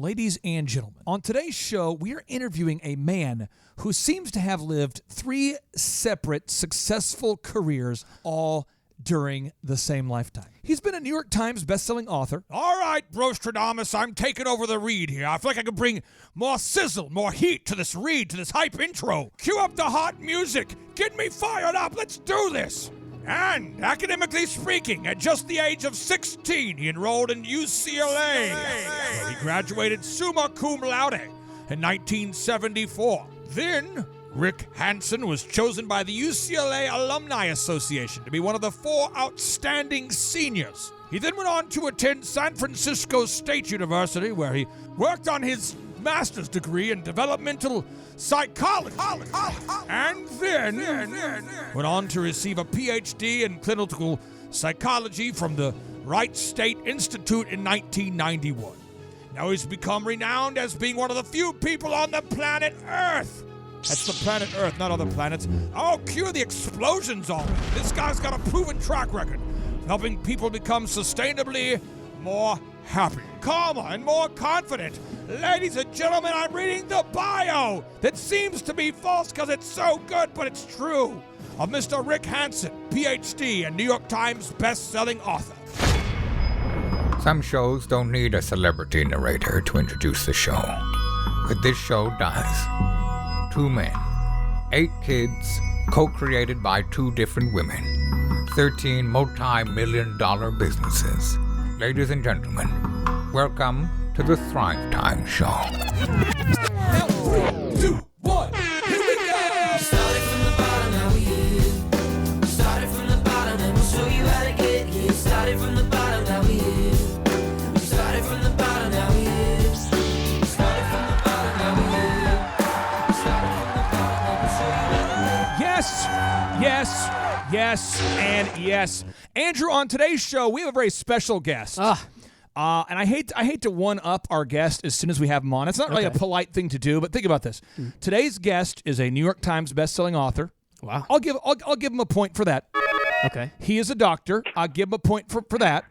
Ladies and gentlemen, on today's show, we are interviewing a man who seems to have lived 3 separate successful careers all during the same lifetime. He's been a New York Times bestselling author. All right, Brostradamus, I'm taking over the read here. I feel like I could bring more sizzle, more heat to this read, to this hype intro. Cue up the hot music. Get me fired up. Let's do this. And, academically speaking, at just the age of 16, he enrolled in UCLA, where he graduated summa cum laude in 1974. Then, Rick Hanson was chosen by the UCLA Alumni Association to be one of the 4 outstanding seniors. He then went on to attend San Francisco State University, where he worked on his master's degree in developmental psychology, and then went on to receive a Ph.D. in clinical psychology from the Wright State Institute in 1991. Now he's become renowned as being one of the few people on the planet Earth. That's the planet Earth, not other planets. Oh, cue the explosions on it. This guy's got a proven track record, helping people become sustainably more happy, calmer, and more confident. Ladies and gentlemen, I'm reading the bio that seems to be false because it's so good, but it's true, of Mr. Rick Hanson, Ph.D. and New York Times best-selling author. Some shows don't need a celebrity narrator to introduce the show, but this show does. 2 men, 8 kids, co-created by 2 different women, 13 multi-million-dollar businesses. Ladies and gentlemen, welcome to the Thrivetime Show. Now, 3, 2, 1, here we go! Started from the bottom, now we here. Started from the bottom, and we'll show you how to get here. Started from the bottom, now we here. Started from the bottom, now we here. Started from the bottom, now we here. Started from the bottom, now we'll show you how to Yes, yes, yes, and yes. Andrew, on today's show, we have a very special guest. And I hate to one-up our guest as soon as we have him on. It's not really a polite thing to do, but think about this. Today's guest is a New York Times best-selling author. Wow. I'll give him a point for that. Okay. He is a doctor. I'll give him a point for that.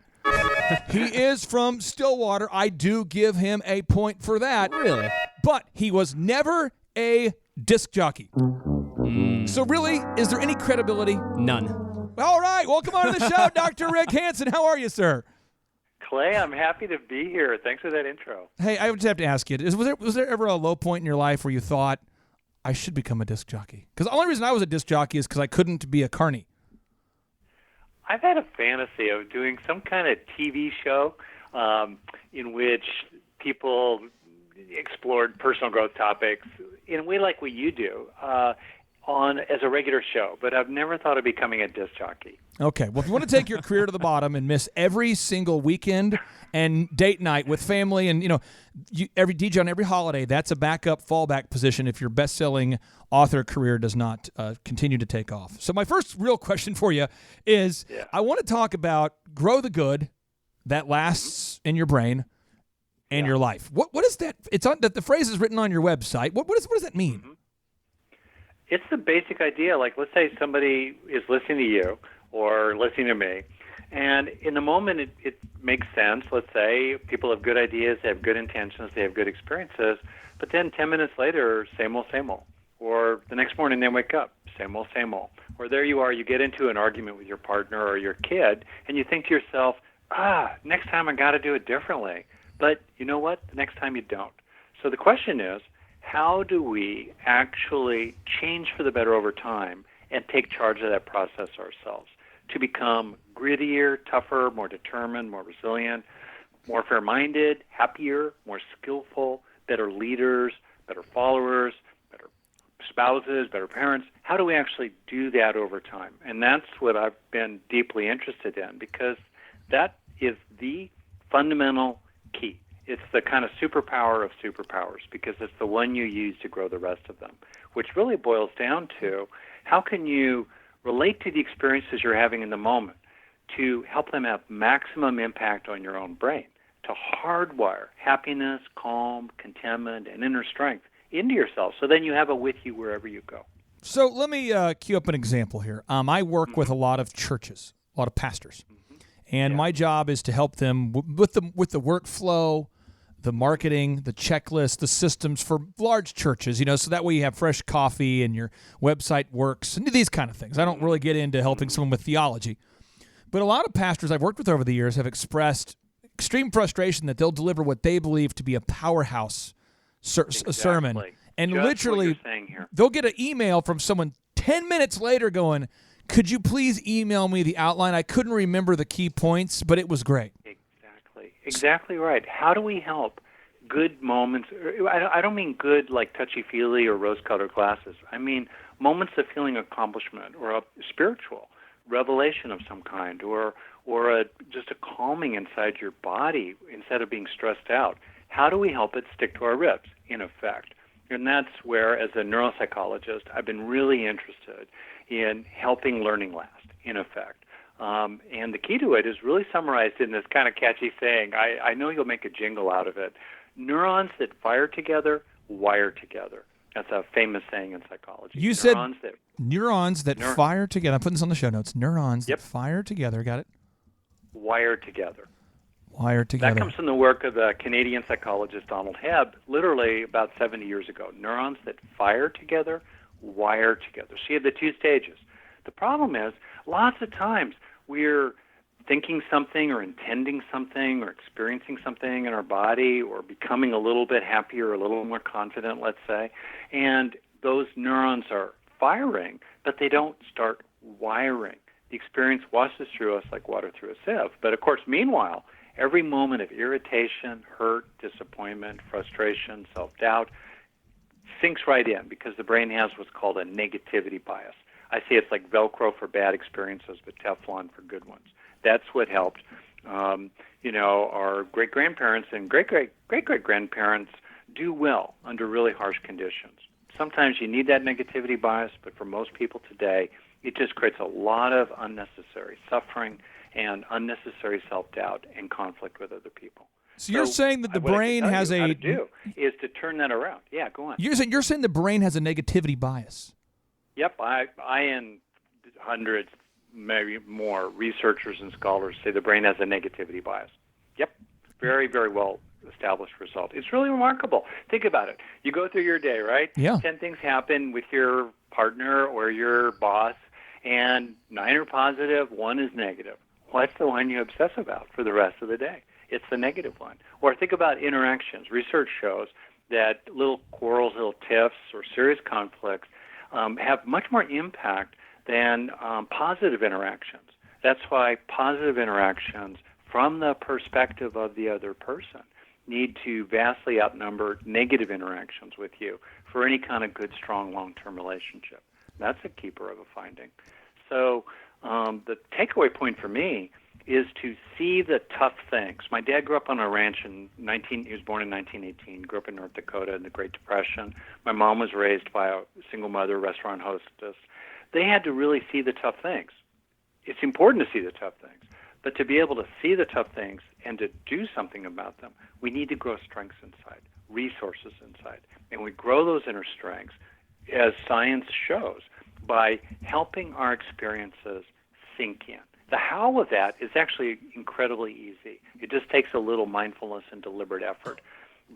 He is from Stillwater. I do give him a point for that. Really? But he was never a disc jockey. So really, is there any credibility? None. All right, welcome on to the show, Dr. Rick Hanson. How are you, sir? Clay, I'm happy to be here. Thanks for that intro. Hey, I just have to ask you, was there ever a low point in your life where you thought, I should become a disc jockey? Because the only reason I was a disc jockey is because I couldn't be a carny. I've had a fantasy of doing some kind of TV show in which people explored personal growth topics in a way like what you do as a regular show, but I've never thought of becoming a disc jockey. Okay, well, if you want to take your career to the bottom and miss every single weekend and date night with family and, every DJ on every holiday, that's a backup fallback position if your best-selling author career does not continue to take off. So my first real question for you is, I want to talk about grow the good that lasts in your brain and your life. What is that? It's on that the phrase is written on your website. What does that mean? Mm-hmm. It's the basic idea. Like, let's say somebody is listening to you or listening to me, and in the moment it makes sense. Let's say people have good ideas, they have good intentions, they have good experiences, but then 10 minutes later, same old, same old. Or the next morning they wake up, same old, same old. Or there you are, you get into an argument with your partner or your kid, and you think to yourself, next time I got to do it differently. But you know what? The next time you don't. So the question is, how do we actually change for the better over time and take charge of that process ourselves to become grittier, tougher, more determined, more resilient, more fair-minded, happier, more skillful, better leaders, better followers, better spouses, better parents? How do we actually do that over time? And that's what I've been deeply interested in, because that is the fundamental key. It's the kind of superpower of superpowers, because it's the one you use to grow the rest of them, which really boils down to how can you relate to the experiences you're having in the moment to help them have maximum impact on your own brain, to hardwire happiness, calm, contentment, and inner strength into yourself, so then you have it with you wherever you go. So let me cue up an example here. I work with a lot of churches, a lot of pastors, and my job is to help them with the workflow, the marketing, the checklist, the systems for large churches, so that way you have fresh coffee and your website works and these kind of things. I don't really get into helping someone with theology. But a lot of pastors I've worked with over the years have expressed extreme frustration that they'll deliver what they believe to be a powerhouse sermon. And just literally, what you're saying here. They'll get an email from someone 10 minutes later going, could you please email me the outline? I couldn't remember the key points, but it was great. Exactly right. How do we help good moments? I don't mean good like touchy-feely or rose-colored glasses. I mean moments of feeling accomplishment or a spiritual revelation of some kind or just a calming inside your body instead of being stressed out. How do we help it stick to our ribs, in effect? And that's where, as a neuropsychologist, I've been really interested in helping learning last, in effect. And the key to it is really summarized in this kind of catchy saying. I know you'll make a jingle out of it. Neurons that fire together, wire together. That's a famous saying in psychology. You said neurons that fire together. I'm putting this on the show notes. Neurons that fire together. Got it? Wire together. Wire together. That comes from the work of the Canadian psychologist Donald Hebb, literally about 70 years ago. Neurons that fire together, wire together. So you have the two stages. The problem is, lots of times we're thinking something or intending something or experiencing something in our body or becoming a little bit happier, a little more confident, let's say, and those neurons are firing, but they don't start wiring. The experience washes through us like water through a sieve. But, of course, meanwhile, every moment of irritation, hurt, disappointment, frustration, self-doubt sinks right in because the brain has what's called a negativity bias. I say it's like Velcro for bad experiences, but Teflon for good ones. That's what helped. Our great-grandparents and great-great-great-great-grandparents do well under really harsh conditions. Sometimes you need that negativity bias, but for most people today, it just creates a lot of unnecessary suffering and unnecessary self-doubt and conflict with other people. So you're saying that the brain has how to do is to turn that around. Yeah, go on. You're saying the brain has a negativity bias. Yep, I and hundreds, maybe more, researchers and scholars say the brain has a negativity bias. Yep, very, very well established result. It's really remarkable. Think about it. You go through your day, right? Yeah. 10 things happen with your partner or your boss, and 9 are positive, 1 is negative. What's the one you obsess about for the rest of the day? It's the negative one. Or think about interactions. Research shows that little quarrels, little tiffs, or serious conflicts have much more impact than positive interactions. That's why positive interactions from the perspective of the other person need to vastly outnumber negative interactions with you for any kind of good, strong, long-term relationship. That's a keeper of a finding. So the takeaway point for me is to see the tough things. My dad grew up on a ranch he was born in 1918, grew up in North Dakota in the Great Depression. My mom was raised by a single mother, restaurant hostess. They had to really see the tough things. It's important to see the tough things, but to be able to see the tough things and to do something about them, we need to grow strengths inside, resources inside. And we grow those inner strengths, as science shows, by helping our experiences sink in. The how of that is actually incredibly easy. It just takes a little mindfulness and deliberate effort.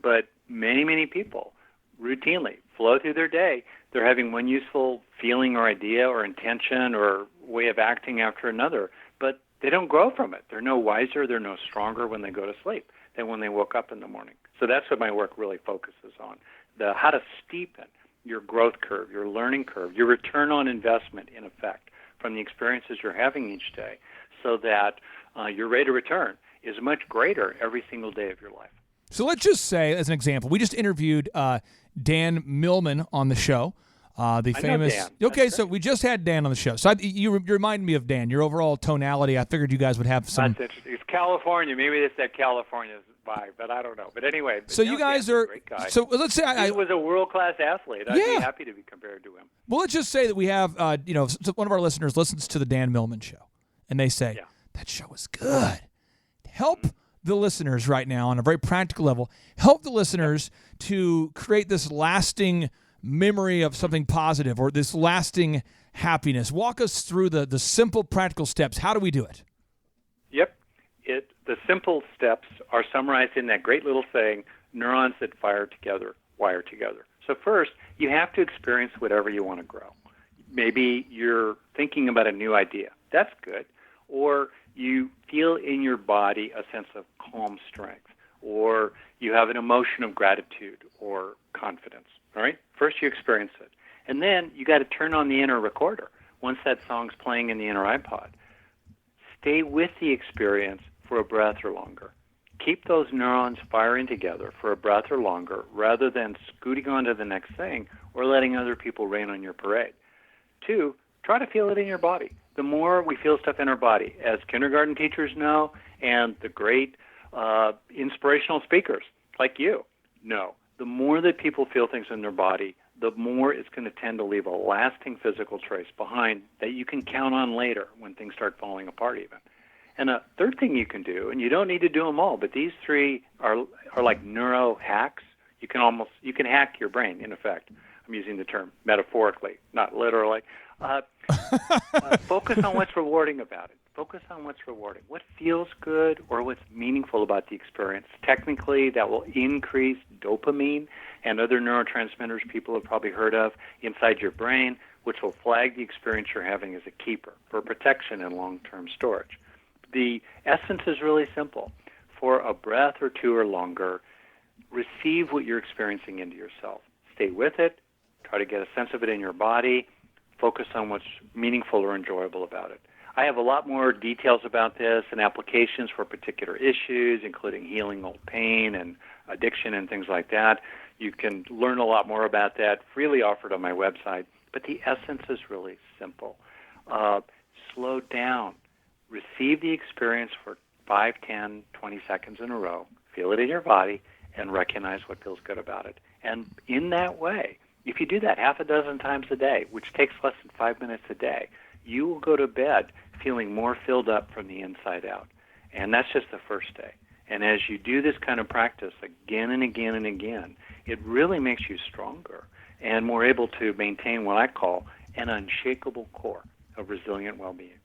But many, many people routinely flow through their day. They're having one useful feeling or idea or intention or way of acting after another, but they don't grow from it. They're no wiser, they're no stronger when they go to sleep than when they woke up in the morning. So that's what my work really focuses on, how to steepen your growth curve, your learning curve, your return on investment, in effect, from the experiences you're having each day, so that your rate of return is much greater every single day of your life. So let's just say, as an example, we just interviewed Dan Millman on the show. The famous. I know Dan. Okay, so we just had Dan on the show. So you remind me of Dan. Your overall tonality. I figured you guys would have some. That's interesting. It's California. Maybe it's that California vibe, but I don't know. But anyway. So you guys are. Great guy. So let's say he was a world-class athlete. I'd be happy to be compared to him. Well, let's just say that we have, one of our listeners listens to the Dan Millman show, and they say that show is good. Help the listeners right now on a very practical level. Help the listeners to create this lasting memory of something positive or this lasting happiness. Walk us through the simple practical steps. How do we do it? Yep. the simple steps are summarized in that great little saying, neurons that fire together, wire together. So first, you have to experience whatever you want to grow. Maybe you're thinking about a new idea. That's good. Or you feel in your body a sense of calm strength. Or you have an emotion of gratitude or confidence. All right? First, you experience it. And then you got to turn on the inner recorder once that song's playing in the inner iPod. Stay with the experience for a breath or longer. Keep those neurons firing together for a breath or longer rather than scooting on to the next thing or letting other people rain on your parade. 2, try to feel it in your body. The more we feel stuff in our body, as kindergarten teachers know and the great inspirational speakers like you know, the more that people feel things in their body, the more it's going to tend to leave a lasting physical trace behind that you can count on later when things start falling apart even. And a third thing you can do, and you don't need to do them all, but these 3 are like neuro hacks. You can hack your brain, in effect. I'm using the term metaphorically, not literally. Focus on what's rewarding about it. Focus on what's rewarding. What feels good or what's meaningful about the experience. Technically, that will increase dopamine and other neurotransmitters people have probably heard of inside your brain, which will flag the experience you're having as a keeper for protection and long-term storage. The essence is really simple. For a breath or 2 or longer, receive what you're experiencing into yourself. Stay with it. Try to get a sense of it in your body. Focus on what's meaningful or enjoyable about it. I have a lot more details about this and applications for particular issues, including healing old pain and addiction and things like that. You can learn a lot more about that, freely offered on my website. But the essence is really simple. Slow down. Receive the experience for 5, 10, 20 seconds in a row. Feel it in your body and recognize what feels good about it. And in that way, if you do that 6 times a day, which takes less than 5 minutes a day, you will go to bed feeling more filled up from the inside out. And that's just the first day. And as you do this kind of practice again and again and again, it really makes you stronger and more able to maintain what I call an unshakable core of resilient well-being.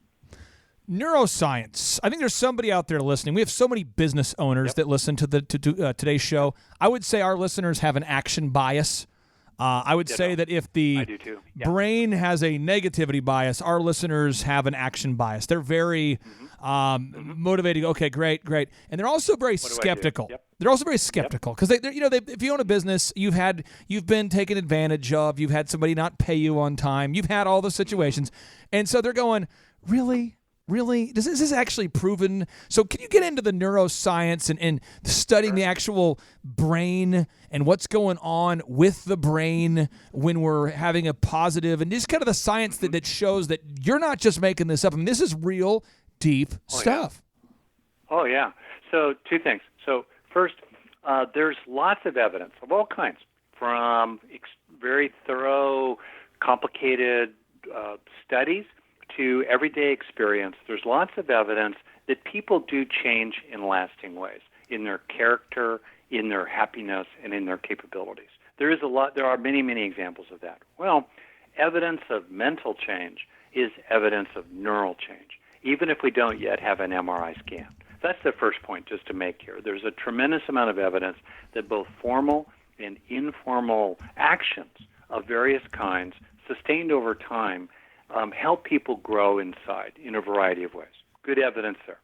Neuroscience. I think there's somebody out there listening. We have so many business owners that listen to today's show. I would say our listeners have an action bias. I would say that if the brain has a negativity bias, our listeners have an action bias. They're very motivating. Okay, great. And they're also very skeptical. They're also very skeptical because if you own a business, you've been taken advantage of. You've had somebody not pay you on time. You've had all the situations. And so they're going, really? Is this actually proven? So can you get into the neuroscience and studying the actual brain and what's going on with the brain when we're having a positive and just kind of the science that shows that you're not just making this up. I mean, this is real, deep stuff. Oh, yeah. So 2 things. So first, there's lots of evidence of all kinds, from very thorough, complicated studies to everyday experience. There's lots of evidence that people do change in lasting ways, in their character, in their happiness, and in their capabilities. There are many, many examples of that. Well, evidence of mental change is evidence of neural change, even if we don't yet have an MRI scan. That's the first point just to make here. There's a tremendous amount of evidence that both formal and informal actions of various kinds, sustained over time, help people grow inside in a variety of ways. Good evidence there.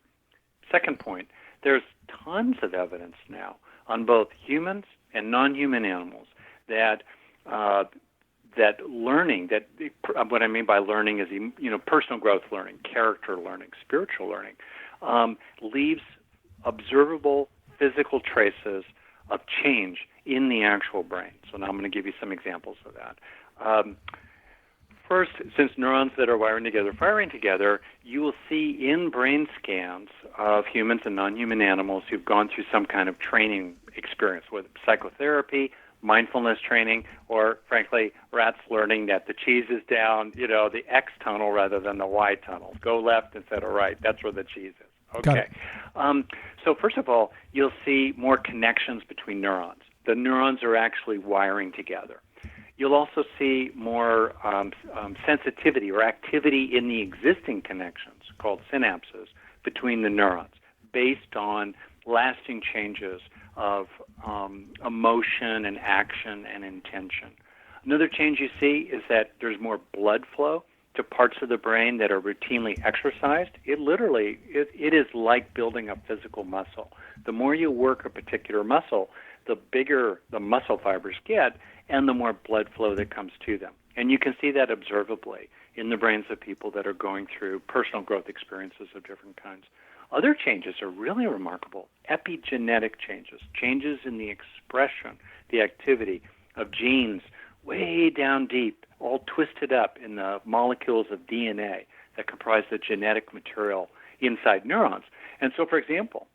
Second point, there's tons of evidence now on both humans and non-human animals that learning, what I mean by learning is personal growth learning, character learning, spiritual learning, leaves observable physical traces of change in the actual brain. So now I'm going to give you some examples of that. First, since neurons that are firing together, you will see in brain scans of humans and non-human animals who've gone through some kind of training experience, whether psychotherapy, mindfulness training, or, frankly, rats learning that the cheese is down, the X tunnel rather than the Y tunnel. Go left instead of right. That's where the cheese is. Okay. So first of all, you'll see more connections between neurons. The neurons are actually wiring together. You'll also see more sensitivity or activity in the existing connections, called synapses, between the neurons. based on lasting changes of emotion and action and intention. Another change you see is that there's more blood flow to parts of the brain that are routinely exercised. It is like building up physical muscle. The more you work a particular muscle, the bigger the muscle fibers get and the more blood flow that comes to them. And you can see that observably in the brains of people that are going through personal growth experiences of different kinds. Other changes are really remarkable. Epigenetic changes, changes in the expression, the activity of genes way down deep, all twisted up in the molecules of DNA that comprise the genetic material inside neurons. And so, for example,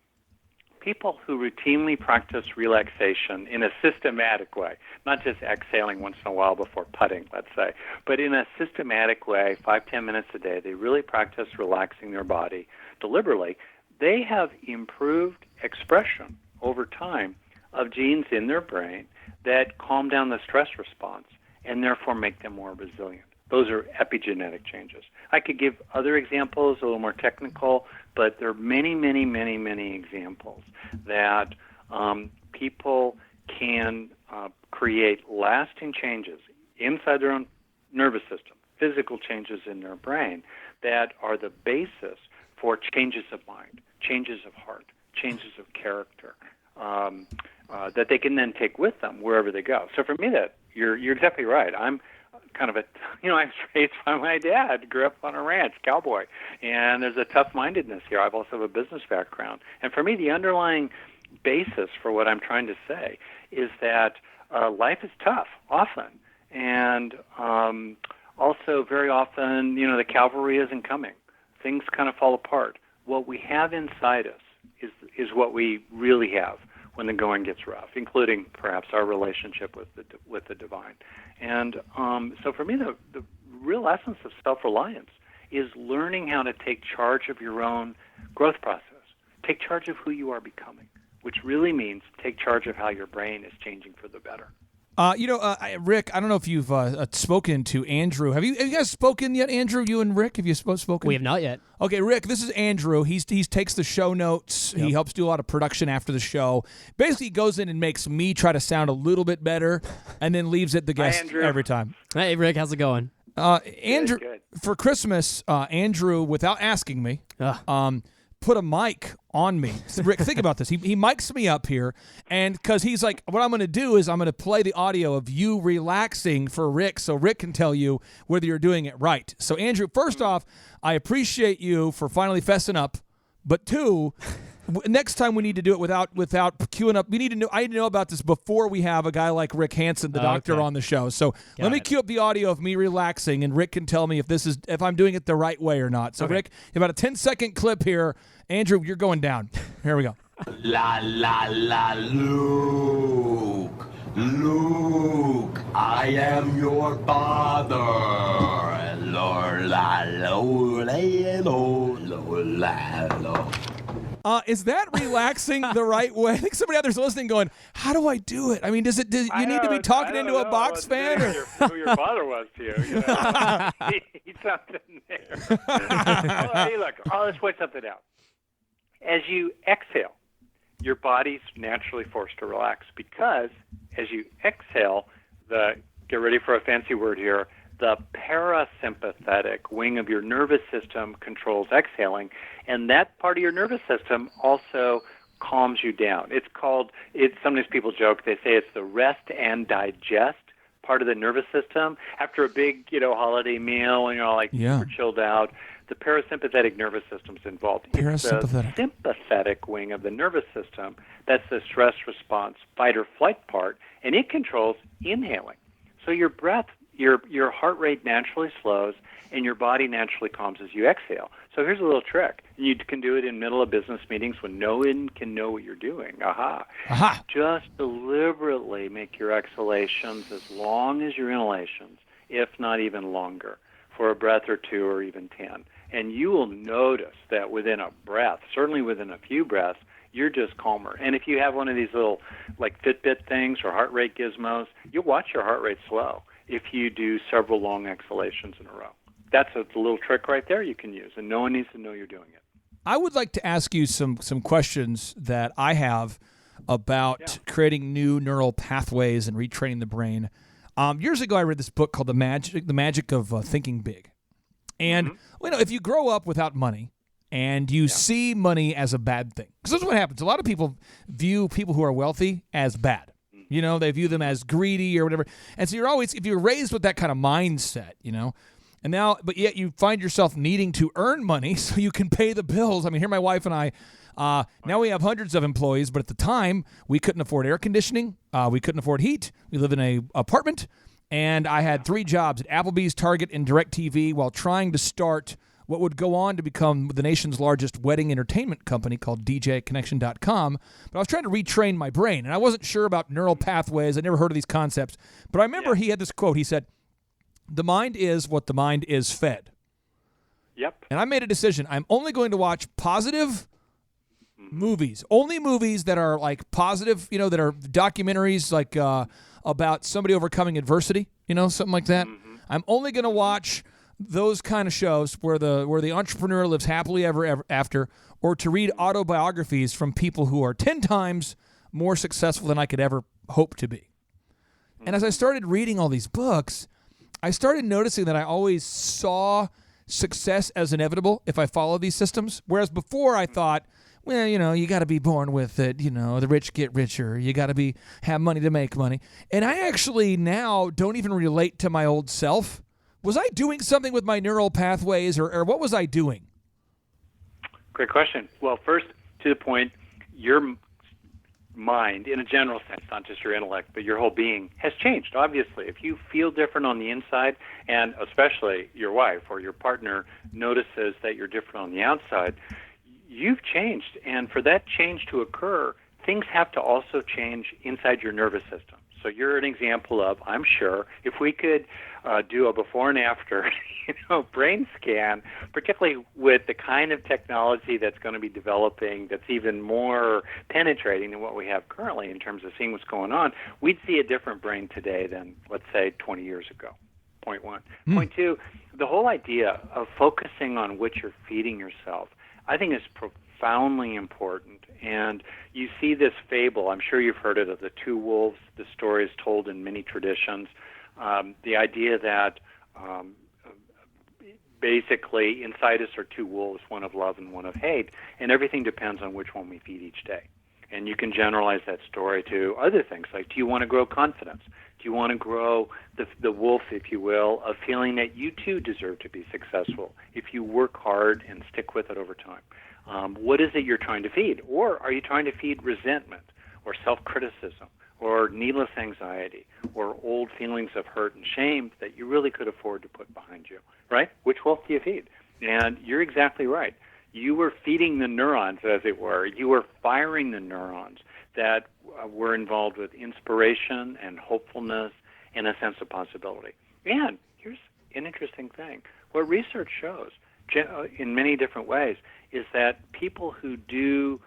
people who routinely practice relaxation in a systematic way, not just exhaling once in a while before putting, let's say, but in a systematic way, 5-10 minutes a day, they really practice relaxing their body deliberately. They have improved expression over time of genes in their brain that calm down the stress response and therefore make them more resilient. Those are epigenetic changes. I could give other examples, a little more technical, but there are many, many, many, many examples that people can create lasting changes inside their own nervous system, physical changes in their brain that are the basis for changes of mind, changes of heart, changes of character, that they can then take with them wherever they go. So for me, that you're definitely right. I'm kind of I was raised by my dad, grew up on a ranch, cowboy, and there's a tough-mindedness here. I've also have a business background. And for me, the underlying basis for what I'm trying to say is that life is tough, often. And also very often, the cavalry isn't coming. Things kind of fall apart. What we have inside us is what we really have when the going gets rough, including perhaps our relationship with the divine. And so for me, the real essence of self-reliance is learning how to take charge of your own growth process, take charge of who you are becoming, which really means take charge of how your brain is changing for the better. Rick, I don't know if you've spoken to Andrew. Have you guys spoken yet, Andrew? You and Rick, have you spoken? We have not yet. Okay, Rick, this is Andrew. He takes the show notes. Yep. He helps do a lot of production after the show. Basically, he goes in and makes me try to sound a little bit better, and then leaves it the guest every time. Hey, Rick, how's it going? Andrew, good. For Christmas, Andrew, without asking me, put a mic on me. So, Rick, think about this. He mics me up here, and because he's like, what I'm going to do is I'm going to play the audio of you relaxing for Rick so Rick can tell you whether you're doing it right. So, Andrew, first off, I appreciate you for finally fessing up, but two, next time we need to do it without queuing up. I need to know about this before we have a guy like Rick Hanson, the doctor, on the show. So let me cue up the audio of me relaxing, and Rick can tell me if I'm doing it the right way or not. So Rick, about a 10-second clip here. Andrew, you're going down. Here we go. La la la, Luke, I am your father. Is that relaxing the right way? I think somebody out there's listening going, how do I do it? I mean, you need to be talking into a box fan? Or? Who your father was to you. He's something there. Hey, look, let's point something out. As you exhale, your body's naturally forced to relax because as you exhale, get ready for a fancy word here, the parasympathetic wing of your nervous system controls exhaling, and that part of your nervous system also calms you down. Sometimes people joke, they say it's the rest and digest part of the nervous system. After a big, holiday meal, super chilled out, the parasympathetic nervous system's involved. It's the sympathetic wing of the nervous system. That's the stress response, fight or flight part, and it controls inhaling. So your breath, your heart rate naturally slows, and your body naturally calms as you exhale. So here's a little trick. You can do it in the middle of business meetings when no one can know what you're doing. Aha. Just deliberately make your exhalations as long as your inhalations, if not even longer, for a breath or two or even 10. And you will notice that within a breath, certainly within a few breaths, you're just calmer. And if you have one of these little like Fitbit things or heart rate gizmos, you'll watch your heart rate slow if you do several long exhalations in a row. That's a little trick right there you can use, and no one needs to know you're doing it. I would like to ask you some questions that I have about creating new neural pathways and retraining the brain. Years ago, I read this book called The Magic of Thinking Big. And if you grow up without money and you see money as a bad thing, because this is what happens. A lot of people view people who are wealthy as bad. They view them as greedy or whatever. And so if you're raised with that kind of mindset, and now, but yet you find yourself needing to earn money so you can pay the bills. I mean, here my wife and I, now we have hundreds of employees, but at the time we couldn't afford air conditioning. We couldn't afford heat. We live in an apartment, and I had 3 jobs at Applebee's, Target, and DirecTV while trying to start what would go on to become the nation's largest wedding entertainment company called DJConnection.com. But I was trying to retrain my brain, and I wasn't sure about neural pathways. I never heard of these concepts. But I remember he had this quote. He said, "The mind is what the mind is fed." Yep. And I made a decision. I'm only going to watch positive movies, only movies that are like positive, that are documentaries like about somebody overcoming adversity, something like that. I'm only going to watch those kind of shows where the entrepreneur lives happily ever after, or to read autobiographies from people who are 10 times more successful than I could ever hope to be. And as I started reading all these books, I started noticing that I always saw success as inevitable if I followed these systems, whereas before I thought, well, you got to be born with it. The rich get richer. You got to have money to make money. And I actually now don't even relate to my old self. Was I doing something with my neural pathways, or what was I doing? Great question. Well, first, to the point, your mind, in a general sense, not just your intellect, but your whole being, has changed, obviously. If you feel different on the inside, and especially your wife or your partner notices that you're different on the outside, you've changed. And for that change to occur, things have to also change inside your nervous system. So you're an example of, I'm sure, if we could do a before and after, brain scan, particularly with the kind of technology that's going to be developing that's even more penetrating than what we have currently in terms of seeing what's going on, we'd see a different brain today than, let's say, 20 years ago. Point one. Point two, the whole idea of focusing on what you're feeding yourself, I think is profoundly important. And you see this fable, I'm sure you've heard it, of the 2 wolves. The story is told in many traditions. The idea that basically inside us are 2 wolves, one of love and one of hate, and everything depends on which one we feed each day. And you can generalize that story to other things, like, do you want to grow confidence? Do you want to grow the wolf, if you will, of feeling that you too deserve to be successful if you work hard and stick with it over time? What is it you're trying to feed? Or are you trying to feed resentment or self-criticism or needless anxiety or old feelings of hurt and shame that you really could afford to put behind you, right? Which wolf do you feed? And you're exactly right. You were feeding the neurons, as it were. You were firing the neurons that were involved with inspiration and hopefulness and a sense of possibility. And here's an interesting thing. What research shows in many different ways is that people who do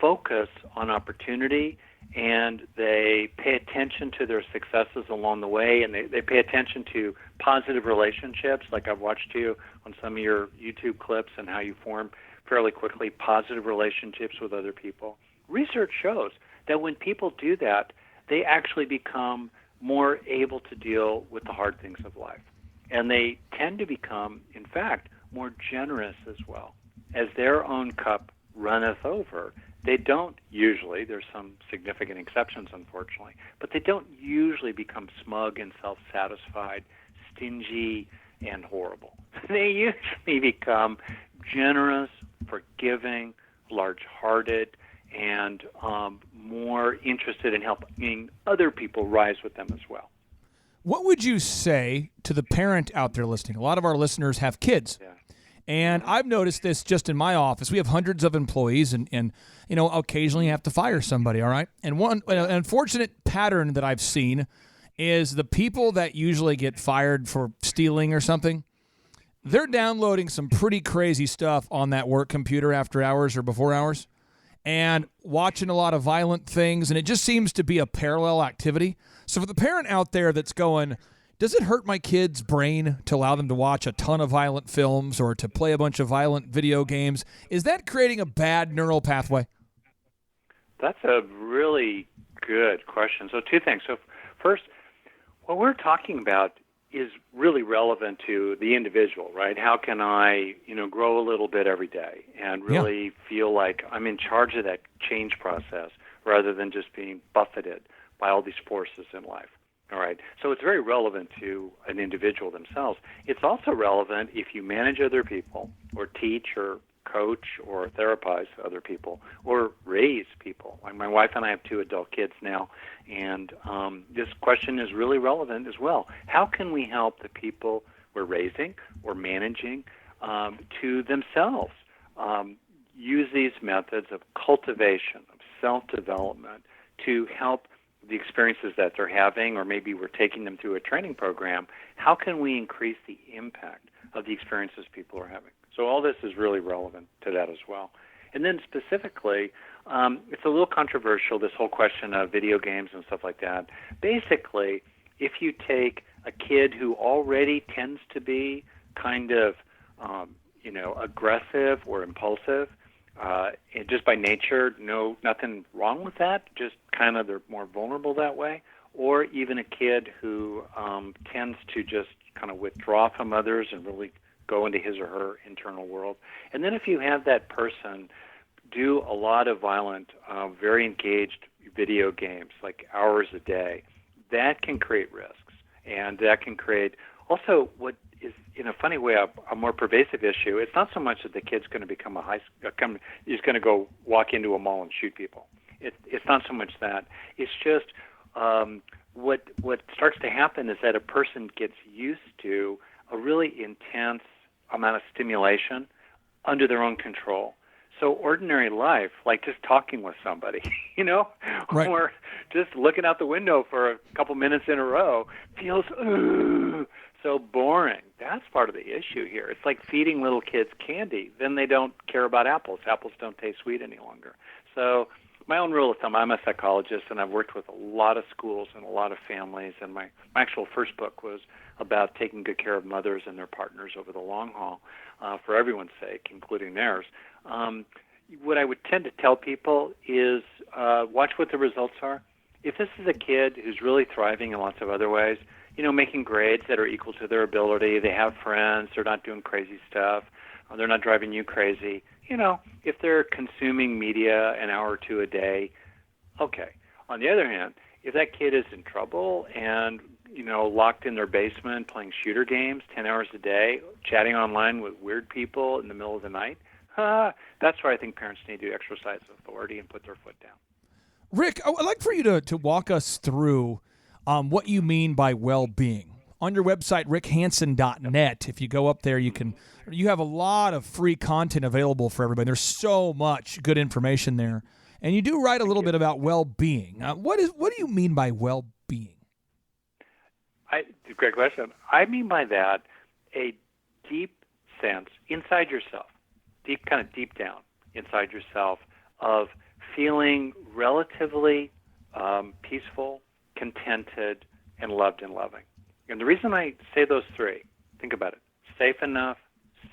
focus on opportunity and they pay attention to their successes along the way, and they pay attention to positive relationships, like I've watched you on some of your YouTube clips and how you form fairly quickly positive relationships with other people. Research shows that when people do that, they actually become more able to deal with the hard things of life. And they tend to become, in fact, more generous as well. As their own cup runneth over, they don't usually, there's some significant exceptions unfortunately, but they don't usually become smug and self-satisfied, stingy, and horrible. They usually become generous, forgiving, large-hearted, and more interested in helping other people rise with them as well. What would you say to the parent out there listening? A lot of our listeners have kids. Yeah. And I've noticed this just in my office. We have hundreds of employees, and occasionally you have to fire somebody, all right? And an unfortunate pattern that I've seen is the people that usually get fired for stealing or something, they're downloading some pretty crazy stuff on that work computer after hours or before hours and watching a lot of violent things, and it just seems to be a parallel activity. So for the parent out there that's going, does it hurt my kid's brain to allow them to watch a ton of violent films or to play a bunch of violent video games? Is that creating a bad neural pathway? That's a really good question. So two things. So first, what we're talking about is really relevant to the individual, right? How can I, grow a little bit every day and really feel like I'm in charge of that change process rather than just being buffeted by all these forces in life. All right. So it's very relevant to an individual themselves. It's also relevant if you manage other people or teach or coach or therapize other people or raise people. Like my wife and I have 2 adult kids now, and this question is really relevant as well. How can we help the people we're raising or managing to themselves use these methods of cultivation, of self-development to help the experiences that they're having, or maybe we're taking them through a training program? How can we increase the impact of the experiences people are having? So all this is really relevant to that as well. And then specifically, it's a little controversial, this whole question of video games and stuff like that. Basically, if you take a kid who already tends to be kind of, aggressive or impulsive, and just by nature, nothing wrong with that, just kind of they're more vulnerable that way, or even a kid who tends to just kind of withdraw from others and really go into his or her internal world. And then if you have that person do a lot of violent, very engaged video games, like hours a day, that can create risks. And that can create also what is, in a funny way, a more pervasive issue. It's not so much that the kid's going to become he's going to go walk into a mall and shoot people. It's not so much that. It's just what starts to happen is that a person gets used to a really intense amount of stimulation under their own control. So ordinary life, like just talking with somebody, Right. or just looking out the window for a couple minutes in a row, feels so boring. That's part of the issue here. It's like feeding little kids candy. Then they don't care about apples. Apples don't taste sweet any longer. So my own rule of thumb, I'm a psychologist, and I've worked with a lot of schools and a lot of families, and my actual first book was about taking good care of mothers and their partners over the long haul, for everyone's sake, including theirs. What I would tend to tell people is watch what the results are. If this is a kid who's really thriving in lots of other ways, making grades that are equal to their ability, they have friends, they're not doing crazy stuff, they're not driving you crazy, if they're consuming media an hour or 2 a day, okay. On the other hand, if that kid is in trouble and, locked in their basement playing shooter games 10 hours a day, chatting online with weird people in the middle of the night, that's where I think parents need to exercise authority and put their foot down. Rick, I'd like for you to walk us through what you mean by well-being. On your website, rickhanson.net, if you go up there, you have a lot of free content available for everybody. There's so much good information there. And you do write a little bit about well-being. What do you mean by well-being? Great question. I mean by that a deep sense inside yourself, deep down inside yourself, of feeling relatively peaceful, contented, and loved and loving. And the reason I say those 3, think about it: safe enough,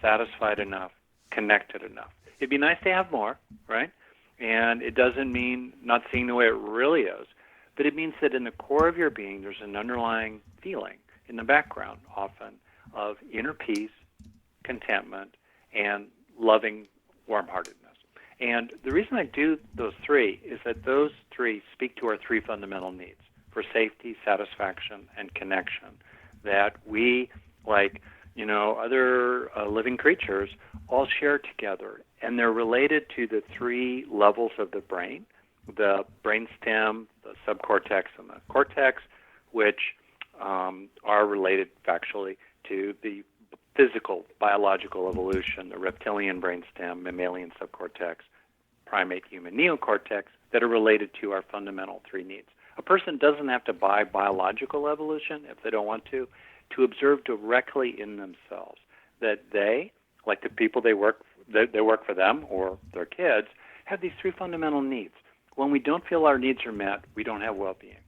satisfied enough, connected enough. It'd be nice to have more, right? And it doesn't mean not seeing the way it really is, but it means that in the core of your being, there's an underlying feeling in the background, often, of inner peace, contentment, and loving warm-heartedness. And the reason I do those 3 is that those 3 speak to our 3 fundamental needs for safety, satisfaction, and connection that we, like other living creatures, all share together. And they're related to the 3 levels of the brain: the brainstem, the subcortex, and the cortex, which are related factually to the physical, biological evolution: the reptilian brainstem, mammalian subcortex, primate human neocortex, that are related to our fundamental 3 needs. A person doesn't have to buy biological evolution, if they don't want to observe directly in themselves that they, like the people they work for them or their kids, have these 3 fundamental needs. When we don't feel our needs are met, we don't have well-being.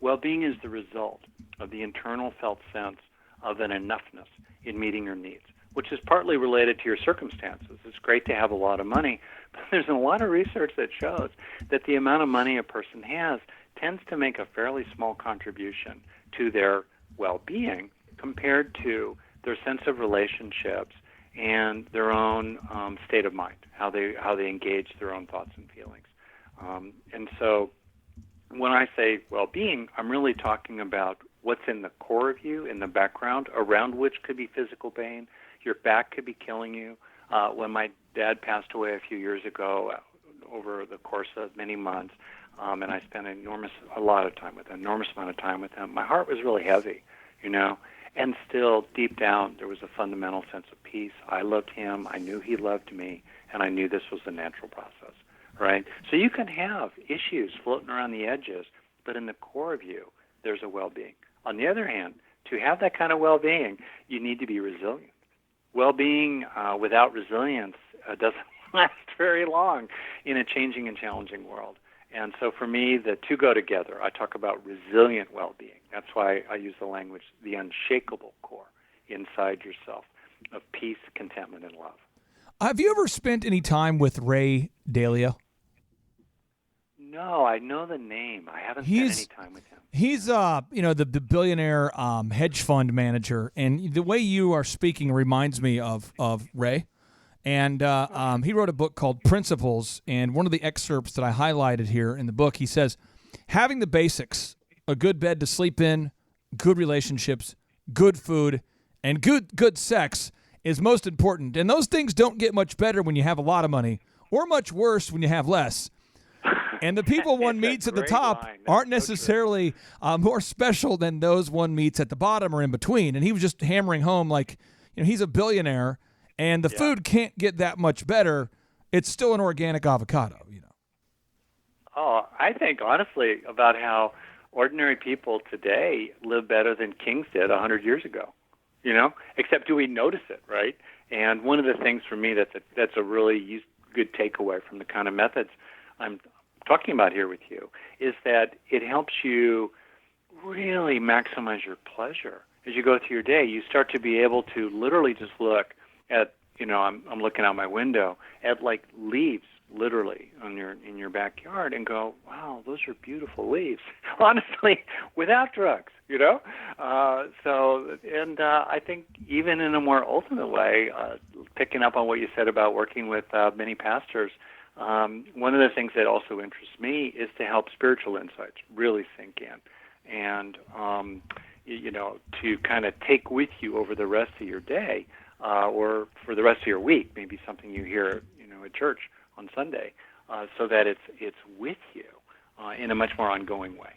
Well-being is the result of the internal felt sense of an enoughness in meeting your needs, which is partly related to your circumstances. It's great to have a lot of money, but there's a lot of research that shows that the amount of money a person has tends to make a fairly small contribution to their well-being compared to their sense of relationships and their own state of mind, how they engage their own thoughts and feelings. And so when I say well-being, I'm really talking about what's in the core of you, in the background, around which could be physical pain. Your back could be killing you. When my dad passed away a few years ago, over the course of many months, and I spent an enormous amount of time with him, my heart was really heavy, and still deep down there was a fundamental sense of peace. I loved him, I knew he loved me, and I knew this was a natural process, right? So you can have issues floating around the edges, but in the core of you, there's a well-being. On the other hand, to have that kind of well-being, you need to be resilient. Well-being without resilience doesn't last very long in a changing and challenging world. And so for me, the two go together. I talk about resilient well-being. That's why I use the language, the unshakable core inside yourself of peace, contentment, and love. Have you ever spent any time with Ray Dalio? No, I know the name. I haven't spent any time with him. He's, the billionaire hedge fund manager, and the way you are speaking reminds me of Ray. And he wrote a book called Principles, and one of the excerpts that I highlighted here in the book, he says, having the basics, a good bed to sleep in, good relationships, good food, and good sex is most important. And those things don't get much better when you have a lot of money, or much worse when you have less. And the people one meets at the top aren't necessarily more special than those one meets at the bottom or in between. And he was just hammering home he's a billionaire, and the food can't get that much better. It's still an organic avocado, Oh, I think honestly about how ordinary people today live better than kings did 100 years ago. Except do we notice it, right? And one of the things for me that's a really good takeaway from the kind of methods I'm talking about here with you is that it helps you really maximize your pleasure as you go through your day. You start to be able to literally just look at, I'm looking out my window at like leaves, literally in your backyard, and go, wow, those are beautiful leaves. Honestly, without drugs, I think even in a more ultimate way, picking up on what you said about working with many pastors. One of the things that also interests me is to help spiritual insights really sink in, and to kind of take with you over the rest of your day, or for the rest of your week, maybe something you hear, at church on Sunday, so that it's with you in a much more ongoing way.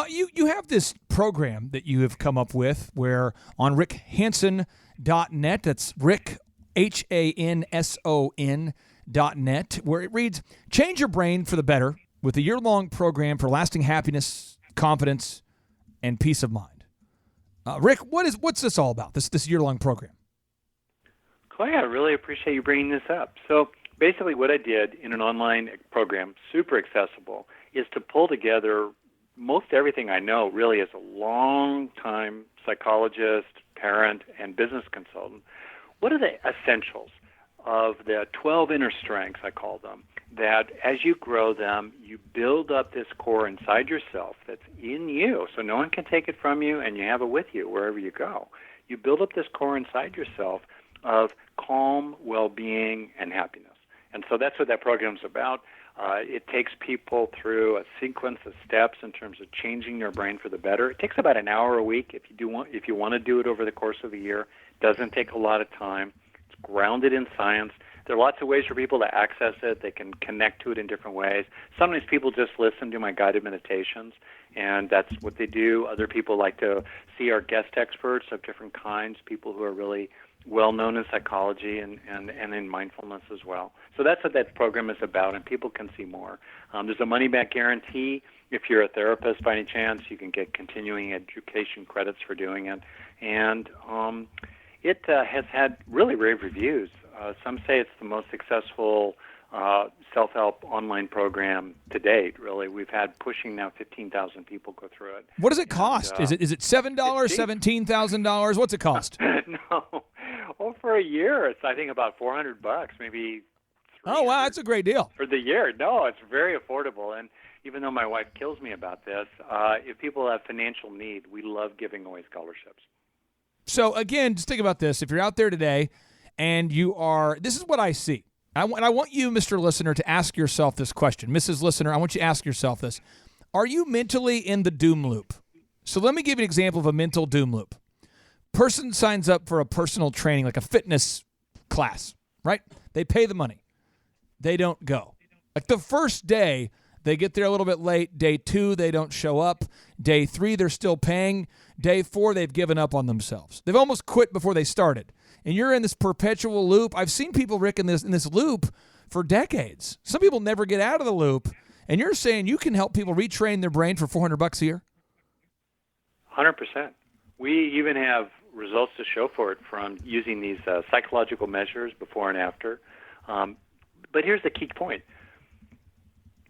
You have this program that you have come up with where on rickhanson.net, that's Rick, HANSON.net, where it reads, change your brain for the better with a year-long program for lasting happiness, confidence, and peace of mind. Rick, what's this all about, this year-long program? Clay, I really appreciate you bringing this up. So basically what I did in an online program, super accessible, is to pull together most everything I know really as a long-time psychologist, parent, and business consultant. What are the essentials of the 12 inner strengths, I call them, that as you grow them, you build up this core inside yourself that's in you, so no one can take it from you, and you have it with you wherever you go. You build up this core inside yourself of calm, well-being, and happiness. And so that's what that program's about. It takes people through a sequence of steps in terms of changing their brain for the better. It takes about an hour a week if you want to do it over the course of a year. It doesn't take a lot of time. It's grounded in science. There are lots of ways for people to access it. They can connect to it in different ways. Sometimes people just listen to my guided meditations, and that's what they do. Other people like to see our guest experts of different kinds, people who are really well-known in psychology and in mindfulness as well. So that's what that program is about, and people can see more. There's a money-back guarantee. If you're a therapist by any chance, you can get continuing education credits for doing it. And it has had really rave reviews. Some say it's the most successful self-help online program to date, really. We've had pushing now 15,000 people go through it. What does it cost? Is it $7, $17,000? What's it cost? No. Well, for a year, it's, I think, about $400, maybe. Oh, wow, that's a great deal. For the year. No, it's very affordable. And even though my wife kills me about this, if people have financial need, we love giving away scholarships. So, again, just think about this. If you're out there today and you are, this is what I see. I want you, Mr. Listener, to ask yourself this question. Mrs. Listener, I want you to ask yourself this. Are you mentally in the doom loop? So let me give you an example of a mental doom loop. Person signs up for a personal training, like a fitness class, right? They pay the money. They don't go. Like the first day, they get there a little bit late. Day 2, they don't show up. Day 3, they're still paying. Day 4, they've given up on themselves. They've almost quit before they started. And you're in this perpetual loop. I've seen people, Rick, in this loop for decades. Some people never get out of the loop. And you're saying you can help people retrain their brain for $400 a year? 100%. We even have results to show for it from using these psychological measures before and after. But here's the key point.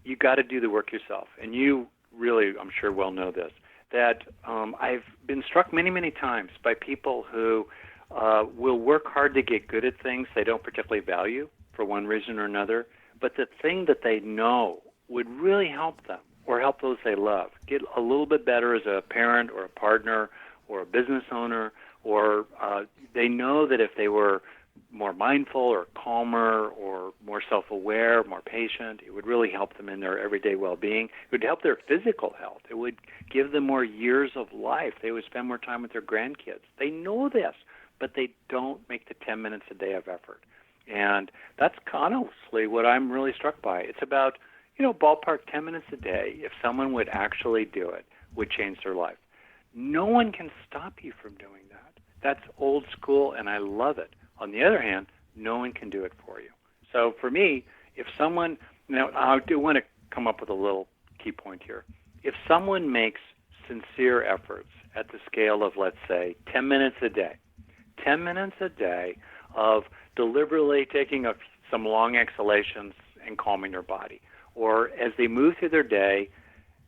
You got to do the work yourself. And you really, I'm sure, well know this, that I've been struck many, many times by people who will work hard to get good at things they don't particularly value for one reason or another, but the thing that they know would really help them or help those they love get a little bit better as a parent or a partner or a business owner, or they know that if they were more mindful or calmer or more self-aware, more patient, it would really help them in their everyday well-being. It would help their physical health. It would give them more years of life. They would spend more time with their grandkids. They know this, but they don't make the 10 minutes a day of effort. And that's honestly what I'm really struck by. It's about, ballpark 10 minutes a day. If someone would actually do it, would change their life. No one can stop you from doing that. That's old school, and I love it. On the other hand, no one can do it for you. So for me, if someone, I do want to come up with a little key point here. If someone makes sincere efforts at the scale of, let's say, 10 minutes a day, 10 minutes a day of deliberately taking some long exhalations and calming their body, or as they move through their day,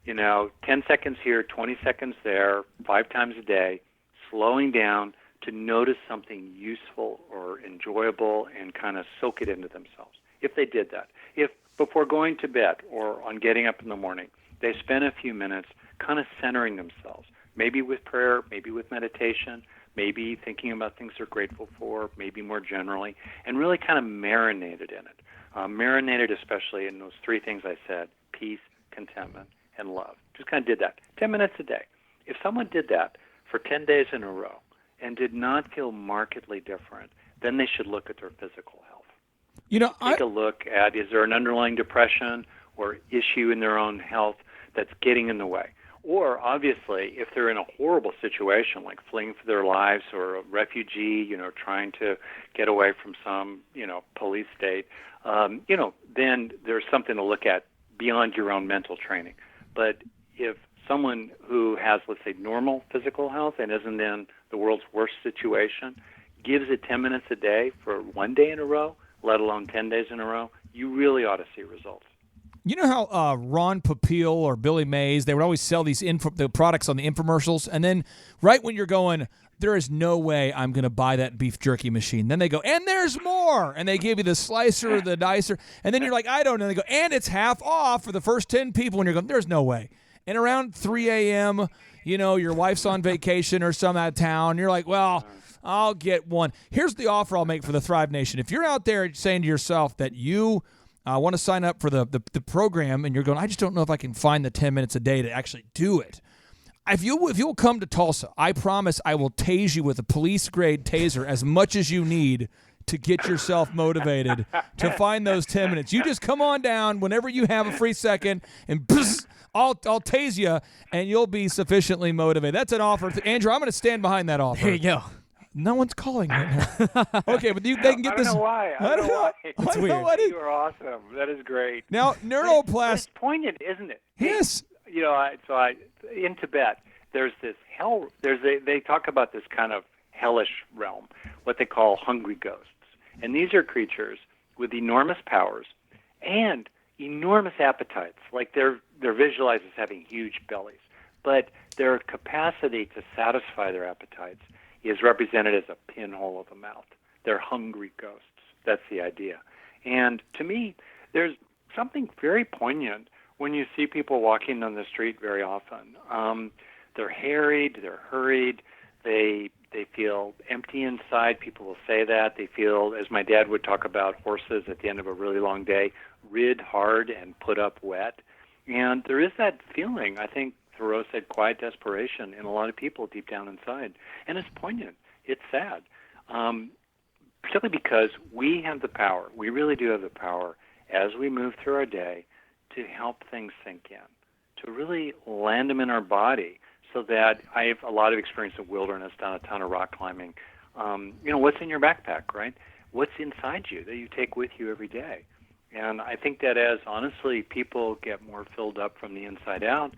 10 seconds here, 20 seconds there, 5 times a day, slowing down to notice something useful or enjoyable and kind of soak it into themselves. If they did that, if before going to bed or on getting up in the morning, they spent a few minutes kind of centering themselves, maybe with prayer, maybe with meditation, maybe thinking about things they're grateful for, maybe more generally, and really kind of marinated in it. Marinated especially in those 3 things I said, peace, contentment, and love. Just kind of did that. 10 minutes a day. If someone did that for 10 days in a row and did not feel markedly different, then they should look at their physical health. Take a look at, is there an underlying depression or issue in their own health that's getting in the way? Or, obviously, if they're in a horrible situation, like fleeing for their lives or a refugee, trying to get away from some, police state, then there's something to look at beyond your own mental training. But if someone who has, let's say, normal physical health and isn't in the world's worst situation gives it 10 minutes a day for 1 day in a row, let alone 10 days in a row, you really ought to see results. You know how Ron Popeil or Billy Mays, they would always sell these the products on the infomercials, and then right when you're going, there is no way I'm going to buy that beef jerky machine. Then they go, and there's more, and they give you the slicer, the dicer, and then you're like, I don't know. And they go, and it's half off for the first 10 people, and you're going, there's no way. And around 3 a.m., your wife's on vacation or some out of town, you're like, well, I'll get one. Here's the offer I'll make for the Thrive Nation. If you're out there saying to yourself that you want to sign up for the program, and you're going, I just don't know if I can find the 10 minutes a day to actually do it. If you'll come to Tulsa, I promise I will tase you with a police-grade taser as much as you need to get yourself motivated to find those 10 minutes. You just come on down whenever you have a free second, and I'll tase you, and you'll be sufficiently motivated. That's an offer. Andrew, I'm going to stand behind that offer. There you go. No one's calling right now. Okay, but they can get this. I don't know why. I don't know why. It's weird. You are awesome. That is great. Now, neuroplasticity. It's poignant, isn't it? Yes. In Tibet, there's this hell. They talk about this kind of hellish realm, what they call hungry ghosts, and these are creatures with enormous powers, and enormous appetites. Like they're visualized as having huge bellies, but their capacity to satisfy their appetites is represented as a pinhole of the mouth. They're hungry ghosts. That's the idea. And to me, there's something very poignant when you see people walking on the street very often. They're harried, they're hurried, they feel empty inside. People will say that. They feel, as my dad would talk about horses at the end of a really long day, rid hard and put up wet. And there is that feeling, I think Thoreau said, quiet desperation in a lot of people deep down inside. And it's poignant. It's sad. Particularly because we have the power, we really do have the power as we move through our day to help things sink in, to really land them in our body so that I have a lot of experience in wilderness, done a ton of rock climbing. What's in your backpack, right? What's inside you that you take with you every day? And I think that as, honestly, people get more filled up from the inside out,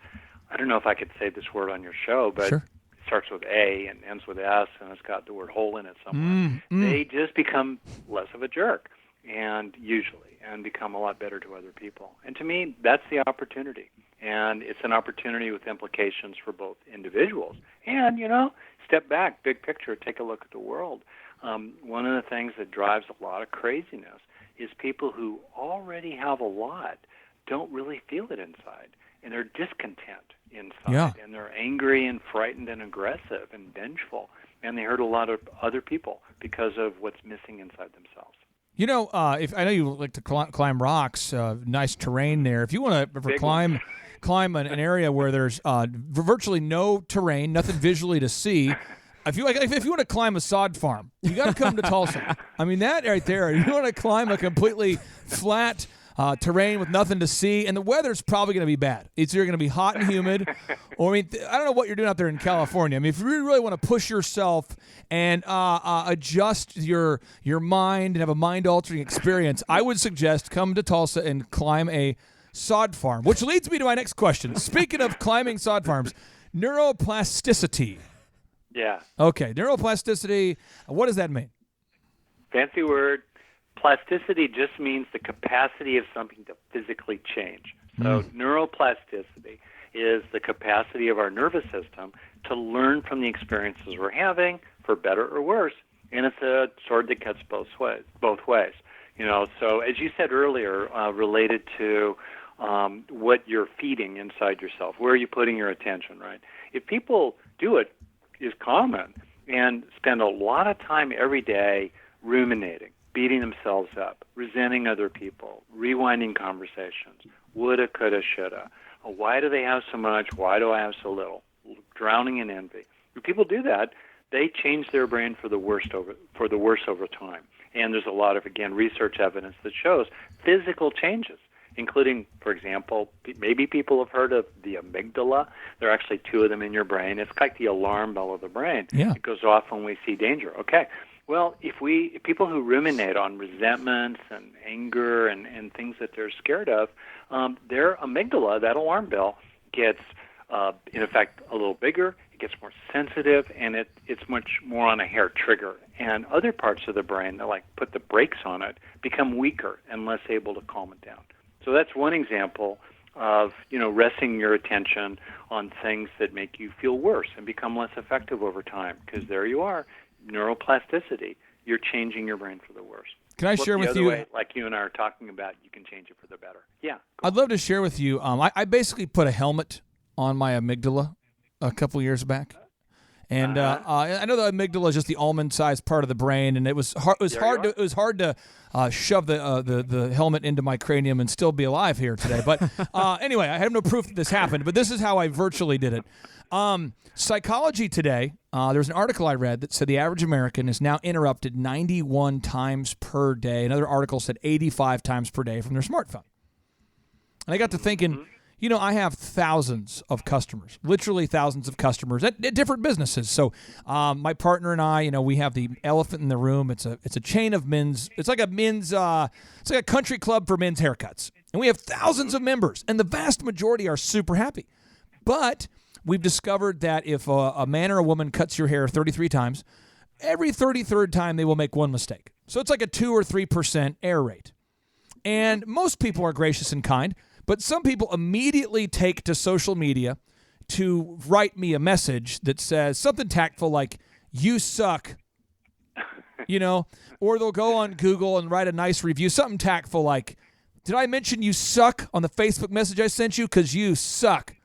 I don't know if I could say this word on your show, but Sure. It starts with A and ends with S, and it's got the word hole in it somewhere. They just become less of a jerk, and become a lot better to other people. And to me, that's the opportunity. And it's an opportunity with implications for both individuals and, step back, big picture, take a look at the world. One of the things that drives a lot of craziness is people who already have a lot don't really feel it inside, and they're discontent inside, Yeah. and they're angry and frightened and aggressive and vengeful, and they hurt a lot of other people because of what's missing inside themselves. If I know you like to climb rocks, nice terrain there. If you want to Big climb an area where there's virtually no terrain, nothing visually to see. If you want to climb a sod farm, you got to come to Tulsa. I mean, that right there. You want to climb a completely flat terrain with nothing to see, and the weather's probably going to be bad. It's either going to be hot and humid, or I don't know what you're doing out there in California. I mean, if you really want to push yourself and adjust your mind and have a mind-altering experience, I would suggest come to Tulsa and climb a sod farm, which leads me to my next question. Speaking of climbing sod farms, neuroplasticity. Yeah. Okay, neuroplasticity, what does that mean? Fancy word. Plasticity just means the capacity of something to physically change. So neuroplasticity is the capacity of our nervous system to learn from the experiences we're having, for better or worse. And it's a sword that cuts both ways. So as you said earlier, related to what you're feeding inside yourself, where are you putting your attention, right? If people do it, is common, and spend a lot of time every day ruminating, beating themselves up, resenting other people, rewinding conversations, woulda, coulda, shoulda. Why do they have so much? Why do I have so little? Drowning in envy. When people do that, they change their brain for the worse over time. And there's a lot of, again, research evidence that shows physical changes, including, for example, maybe people have heard of the amygdala. There are actually two of them in your brain. It's like the alarm bell of the brain. Yeah. It goes off when we see danger. Okay. Well, if people who ruminate on resentments and anger and things that they're scared of, their amygdala, that alarm bell, gets, in effect, a little bigger. It gets more sensitive, and it's much more on a hair trigger. And other parts of the brain that put the brakes on it become weaker and less able to calm it down. So that's one example of resting your attention on things that make you feel worse and become less effective over time. Because there you are. Neuroplasticity, you're changing your brain for the worse. Can I share with you? Way, like you and I are talking about, you can change it for the better. Yeah. I'd love to share with you. I basically put a helmet on my amygdala a couple years back. And I know the amygdala is just the almond-sized part of the brain, and it was hard. It was hard to shove the helmet into my cranium and still be alive here today. But anyway, I have no proof that this happened, but this is how I virtually did it. Psychology Today, there's an article I read that said the average American is now interrupted 91 times per day. Another article said 85 times per day from their smartphone. And I got to thinking, I have thousands of customers, literally thousands of customers at different businesses. So my partner and I, we have the elephant in the room. It's a chain of men's. It's like a country club for men's haircuts. And we have thousands of members, and the vast majority are super happy. But we've discovered that if a man or a woman cuts your hair 33 times, every 33rd time they will make one mistake. So it's like a 2 or 3% error rate. And most people are gracious and kind, but some people immediately take to social media to write me a message that says something tactful like, "You suck," or they'll go on Google and write a nice review, something tactful like, "Did I mention you suck on the Facebook message I sent you? Because you suck."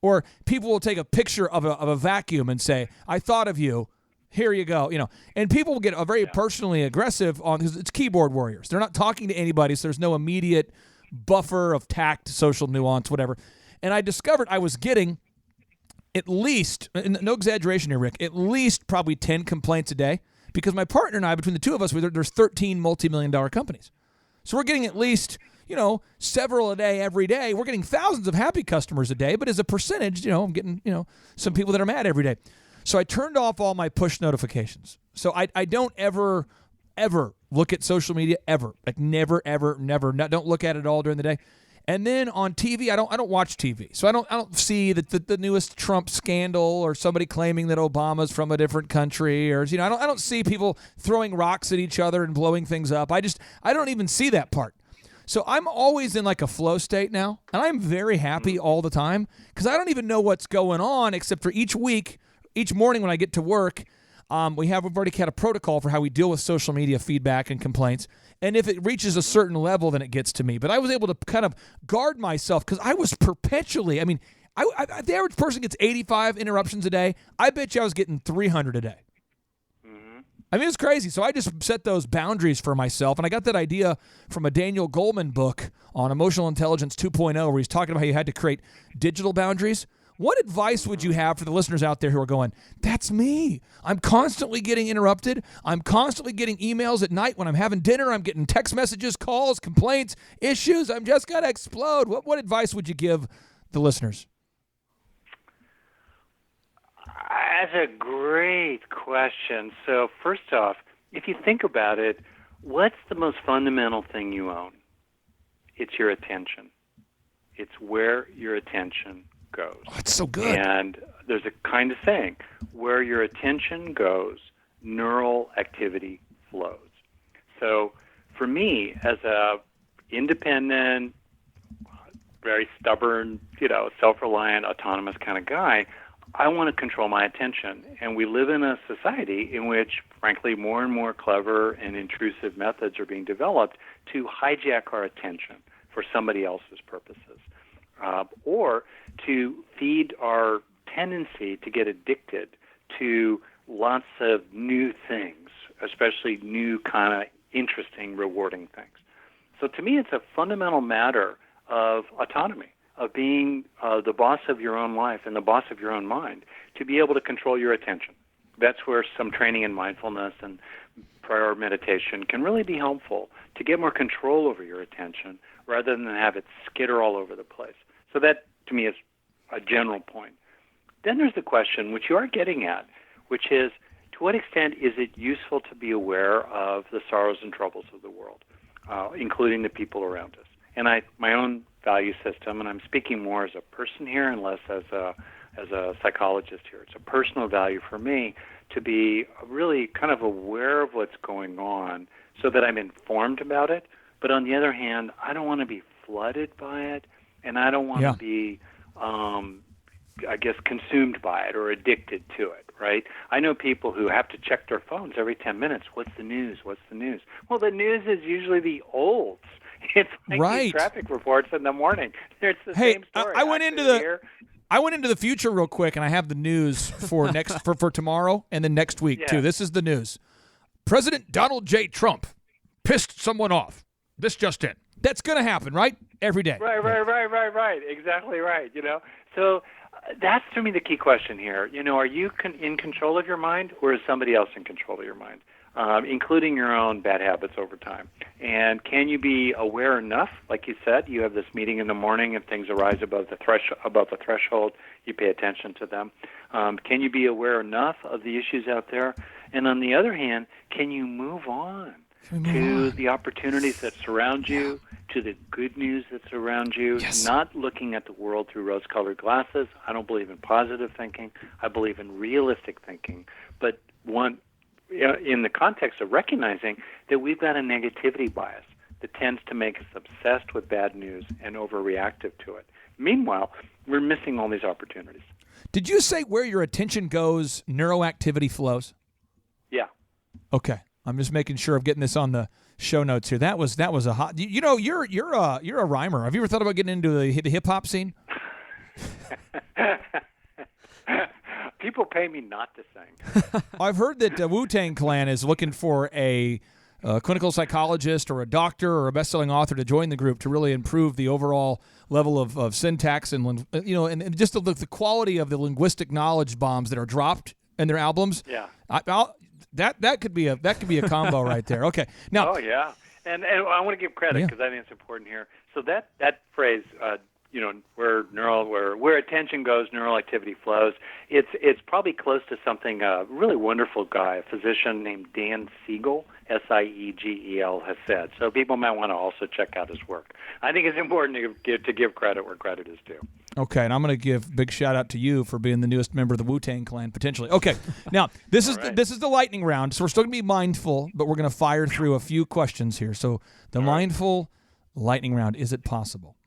Or people will take a picture of a vacuum and say, "I thought of you. Here you go." And people will get very personally aggressive because it's keyboard warriors. They're not talking to anybody, so there's no immediate buffer of tact, social nuance, whatever. And I discovered I was getting at least, no exaggeration here, Rick, at least probably 10 complaints a day, because my partner and I, between the two of us, there's 13 multi-million-dollar companies. So we're getting at least, several a day every day. We're getting thousands of happy customers a day, but as a percentage, I'm getting, some people that are mad every day. So I turned off all my push notifications. So I don't ever look at social media ever. Like never, ever, never. Don't look at it all during the day. And then on TV, I don't watch TV. So I don't see the newest Trump scandal or somebody claiming that Obama's from a different country, or I don't see people throwing rocks at each other and blowing things up. I don't even see that part. So I'm always in like a flow state now, and I'm very happy all the time because I don't even know what's going on except for each morning when I get to work. We've already had a protocol for how we deal with social media feedback and complaints. And if it reaches a certain level, then it gets to me. But I was able to kind of guard myself because I was perpetually, the average person gets 85 interruptions a day. I bet you I was getting 300 a day. It's crazy. So I just set those boundaries for myself. And I got that idea from a Daniel Goleman book on Emotional Intelligence 2.0 where he's talking about how you had to create digital boundaries. What advice would you have for the listeners out there who are going, "That's me. I'm constantly getting interrupted. I'm constantly getting emails at night when I'm having dinner. I'm getting text messages, calls, complaints, issues. I'm just going to explode." What advice would you give the listeners? That's a great question. So first off, if you think about it, what's the most fundamental thing you own? It's your attention. It's where your attention goes. Oh, it's so good. And there's a kind of saying, where your attention goes, neural activity flows. So for me, as a independent, very stubborn, self-reliant, autonomous kind of guy, I want to control my attention. And we live in a society in which, frankly, more and more clever and intrusive methods are being developed to hijack our attention for somebody else's purposes. Or to feed our tendency to get addicted to lots of new things, especially new kind of interesting, rewarding things. So to me, it's a fundamental matter of autonomy, of being the boss of your own life and the boss of your own mind, to be able to control your attention. That's where some training in mindfulness and prior meditation can really be helpful to get more control over your attention rather than have it skitter all over the place. So that, to me, is a general point. Then there's the question, which you are getting at, which is, to what extent is it useful to be aware of the sorrows and troubles of the world, including the people around us? And my own value system, and I'm speaking more as a person here and less as a psychologist here. It's a personal value for me to be really kind of aware of what's going on so that I'm informed about it. But on the other hand, I don't want to be flooded by it. And I don't want to be, consumed by it or addicted to it, right? I know people who have to check their phones every 10 minutes. What's the news? What's the news? Well, the news is usually the olds. It's like these traffic reports in the morning. It's the same story. I went into the future real quick, and I have the news for for tomorrow and then next week, too. This is the news. President Donald J. Trump pissed someone off. This just in. That's going to happen, right? Every day. Right. Exactly right, So that's, to me, the key question here. Are you in control of your mind, or is somebody else in control of your mind, including your own bad habits over time? And can you be aware enough? Like you said, you have this meeting in the morning, and things arise above the threshold, you pay attention to them. Can you be aware enough of the issues out there? And on the other hand, can you move on to the opportunities that surround you, to the good news that surrounds you, not looking at the world through rose-colored glasses? I don't believe in positive thinking. I believe in realistic thinking, but one in the context of recognizing that we've got a negativity bias, that tends to make us obsessed with bad news and overreactive to it. Meanwhile, we're missing all these opportunities. Did you say where your attention goes, neuroactivity flows? Yeah. Okay, I'm just making sure of getting this on the show notes here. That was a hot. You know, you're a rhymer. Have you ever thought about getting into the hip hop scene? People pay me not to sing. I've heard that Wu-Tang Clan is looking for a clinical psychologist or a doctor or a best-selling author to join the group to really improve the overall level of syntax and and just the quality of the linguistic knowledge bombs that are dropped in their albums. Yeah. That could be a combo right there. Okay. Now. Oh yeah, and I want to give credit because I think it's important here. So that phrase, where attention goes, neural activity flows. It's probably close to something a really wonderful guy, a physician named Dan Siegel, Siegel, has said. So people might want to also check out his work. I think it's important to give credit where credit is due. Okay, and I'm going to give big shout out to you for being the newest member of the Wu-Tang Clan potentially. Okay, now this is this is the lightning round, so we're still going to be mindful, but we're going to fire through a few questions here. So the mindful lightning round: is it possible?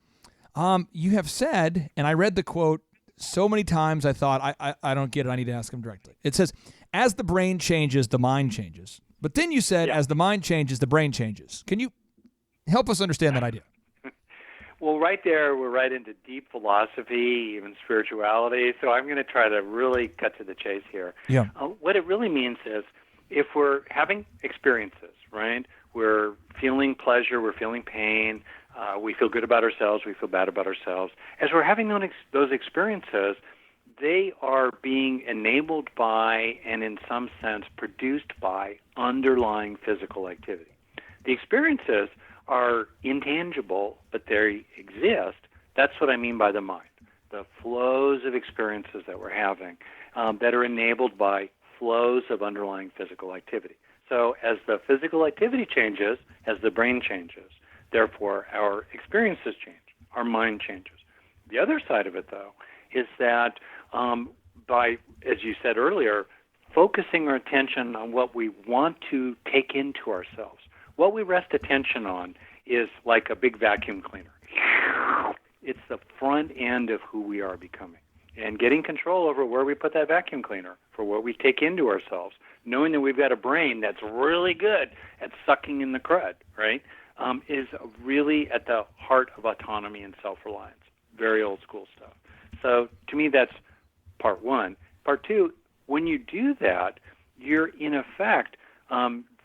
You have said, and I read the quote so many times, I thought I don't get it. I need to ask him directly. It says, "As the brain changes, the mind changes." But then you said, "As the mind changes, the brain changes." Can you help us understand that idea? Well, right there, we're right into deep philosophy, even spirituality. So I'm going to try to really cut to the chase here. Yeah. What it really means is if we're having experiences, right, we're feeling pleasure, we're feeling pain, we feel good about ourselves, we feel bad about ourselves. As we're having those experiences, they are being enabled by and in some sense produced by underlying physical activity. The experiences are intangible, but they exist. That's what I mean by the mind. The flows of experiences that we're having that are enabled by flows of underlying physical activity. So as the physical activity changes, as the brain changes, therefore our experiences change, our mind changes. The other side of it, though, is that by, as you said earlier, focusing our attention on what we want to take into ourselves. What we rest attention on is like a big vacuum cleaner. It's the front end of who we are becoming. And getting control over where we put that vacuum cleaner for what we take into ourselves, knowing that we've got a brain that's really good at sucking in the crud, right, is really at the heart of autonomy and self-reliance. Very old school stuff. So to me, that's part one. Part two, when you do that, you're in effect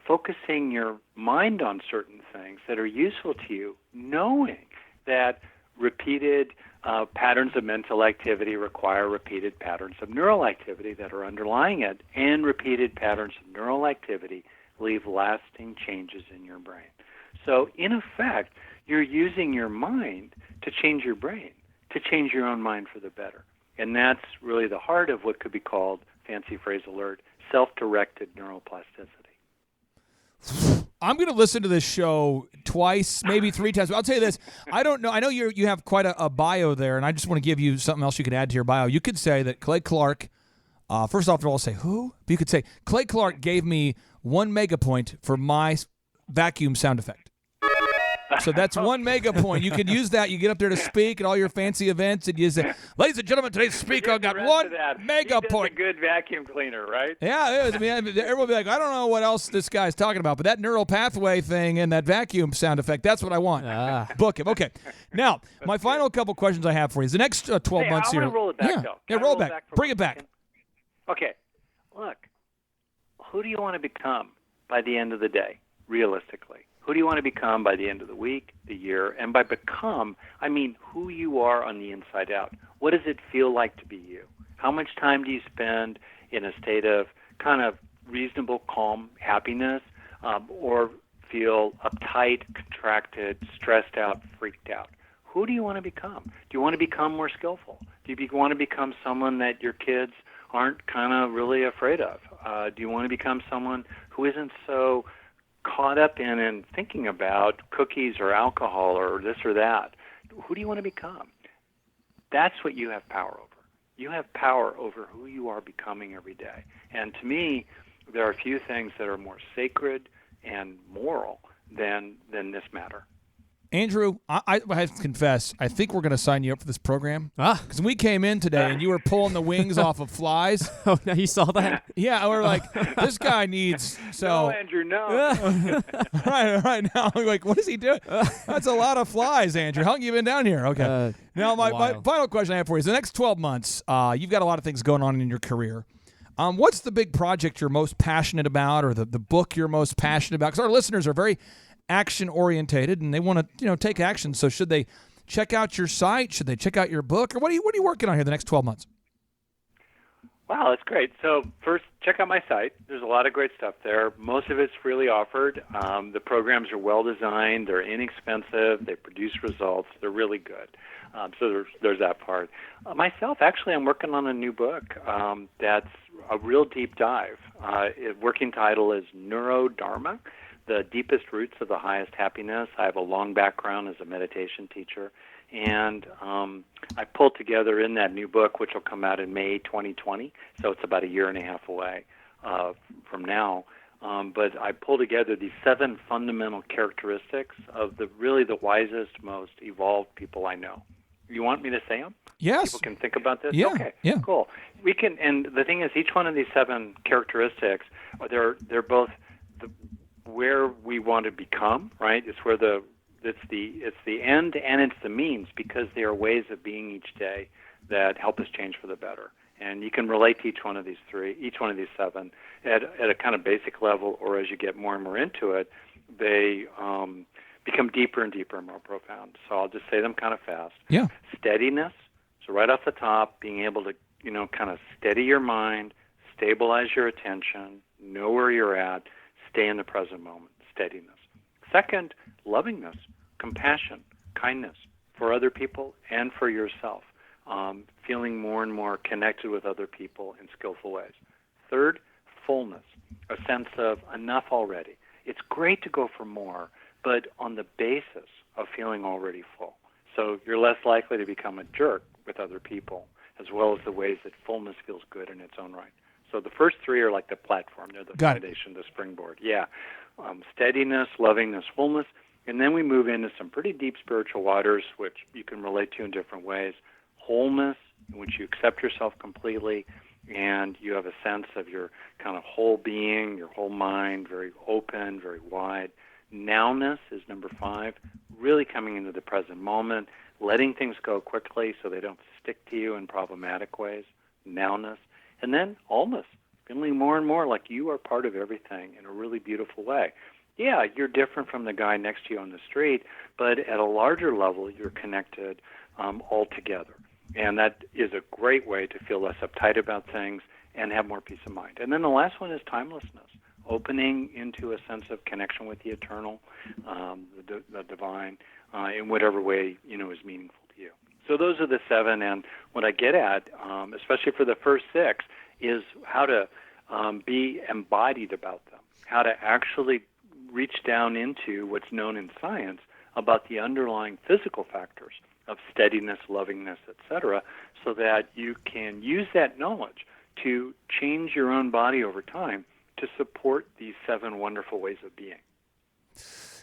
focusing your mind on certain things that are useful to you, knowing that repeated patterns of mental activity require repeated patterns of neural activity that are underlying it, and repeated patterns of neural activity leave lasting changes in your brain. So, in effect, you're using your mind to change your brain, to change your own mind for the better. And that's really the heart of what could be called, fancy phrase alert, self-directed neuroplasticity. I'm going to listen to this show twice, maybe 3 times. But I'll tell you this. I don't know. I know you have quite a bio there, and I just want to give you something else you could add to your bio. You could say that Clay Clark, first off, I'll say who? But you could say, Clay Clark gave me 1 mega point for my vacuum sound effect. So that's 1 mega point. You could use that. You get up there to speak at all your fancy events, and you say, "Ladies and gentlemen, today's speaker got 1 mega point." A good vacuum cleaner, right? Yeah, it is. I mean, everyone will be like, "I don't know what else this guy's talking about, but that neural pathway thing and that vacuum sound effect, that's what I want." Book him. Okay. Now, my final couple questions I have for you is the next 12 months here. I want to roll it back, though. Yeah, roll it back. Bring it back. Okay. Look, who do you want to become by the end of the day, realistically? Who do you want to become by the end of the week, the year? And by become, I mean who you are on the inside out. What does it feel like to be you? How much time do you spend in a state of kind of reasonable, calm happiness, or feel uptight, contracted, stressed out, freaked out? Who do you want to become? Do you want to become more skillful? Do you want to become someone that your kids aren't kind of really afraid of? Do you want to become someone who isn't so caught up in and thinking about cookies or alcohol or this or that? Who do you want to become? That's what you have power over. You have power over who you are becoming every day. And to me, there are a few things that are more sacred and moral than this matter. Andrew, I have to confess, I think we're going to sign you up for this program. Because when we came in today and you were pulling the wings off of flies. Oh, now you saw that? Yeah, we're like, this guy needs. So, No, Andrew, no. right now, I'm like, what is he doing? That's a lot of flies, Andrew. How long you been down here? Okay. Now, my final question I have for you is the next 12 months, you've got a lot of things going on in your career. What's the big project you're most passionate about, or the book you're most passionate about? Because our listeners are very action-orientated, and they want to take action. So should they check out your site? Should they check out your book? Or what are you working on here the next 12 months? Wow, that's great. So first, check out my site. There's a lot of great stuff there. Most of it's freely offered. The programs are well-designed. They're inexpensive. They produce results. They're really good. So there's that part. Myself, actually, I'm working on a new book that's a real deep dive. Working title is Neurodharma, The Deepest Roots of the Highest Happiness. I have a long background as a meditation teacher, and I pulled together in that new book, which will come out in May 2020, so it's about a year and a half away from now. But I pulled together these 7 fundamental characteristics of the wisest, most evolved people I know. You want me to say them? Yes. People can think about this? Yeah. Okay, yeah. Cool. We can, and the thing is, each one of these 7 characteristics, they're both where we want to become, right? It's where it's the end and it's the means, because they are ways of being each day that help us change for the better. And you can relate to each one of these 7 at a kind of basic level, or as you get more and more into it, they become deeper and deeper and more profound. So I'll just say them kind of fast. Yeah. Steadiness. So right off the top, being able to, kind of steady your mind, stabilize your attention, know where you're at, stay in the present moment. Steadiness. Second, lovingness, compassion, kindness for other people and for yourself. Feeling more and more connected with other people in skillful ways. Third, fullness, a sense of enough already. It's great to go for more, but on the basis of feeling already full. So you're less likely to become a jerk with other people, as well as the ways that fullness feels good in its own right. So the first 3 are like the platform. They're the foundation, the springboard. Yeah. Steadiness, lovingness, fullness. And then we move into some pretty deep spiritual waters, which you can relate to in different ways. Wholeness, in which you accept yourself completely, and you have a sense of your kind of whole being, your whole mind, very open, very wide. Nowness is number 5, really coming into the present moment, letting things go quickly so they don't stick to you in problematic ways. Nowness. And then allness, feeling more and more like you are part of everything in a really beautiful way. Yeah, you're different from the guy next to you on the street, but at a larger level, you're connected all together. And that is a great way to feel less uptight about things and have more peace of mind. And then the last one is timelessness, opening into a sense of connection with the eternal, the divine, in whatever way, is meaningful to you. So those are the 7, and what I get at, especially for the first 6, is how to be embodied about them, how to actually reach down into what's known in science about the underlying physical factors of steadiness, lovingness, etc., so that you can use that knowledge to change your own body over time to support these 7 wonderful ways of being.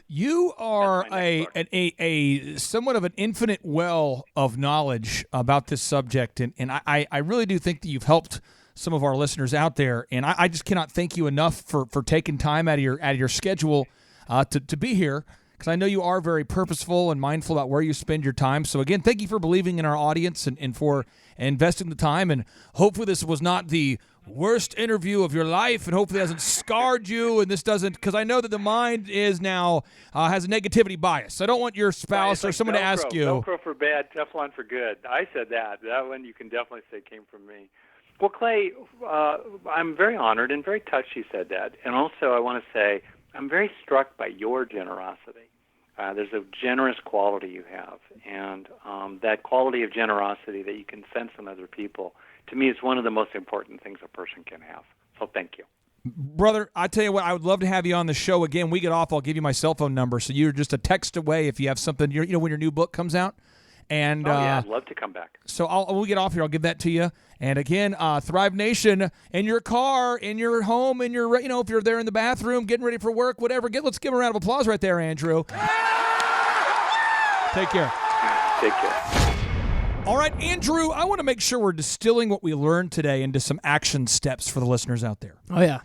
You are a somewhat of an infinite well of knowledge about this subject, and I really do think that you've helped some of our listeners out there, and I just cannot thank you enough for taking time out of your schedule to be here, because I know you are very purposeful and mindful about where you spend your time. So again, thank you for believing in our audience and for investing the time, and hopefully this was not the worst interview of your life, and hopefully it hasn't scarred you, and this doesn't, because I know that the mind is now has a negativity bias. I don't want your spouse or someone to ask you. Velcro for bad, Teflon for good. I said that. That one you can definitely say came from me. Well, Clay, I'm very honored and very touched you said that. And also I want to say I'm very struck by your generosity. There's a generous quality you have, and that quality of generosity that you can sense in other people, to me, is one of the most important things a person can have. So thank you. Brother, I tell you what, I would love to have you on the show again. We get off, I'll give you my cell phone number, so you're just a text away if you have something, when your new book comes out. And I'd love to come back. So when we get off here, I'll give that to you. And again, Thrive Nation, in your car, in your home, in your, if you're there in the bathroom, getting ready for work, whatever, let's give a round of applause right there, Andrew. Take care. Take care. All right, Andrew, I want to make sure we're distilling what we learned today into some action steps for the listeners out there. Oh, yeah.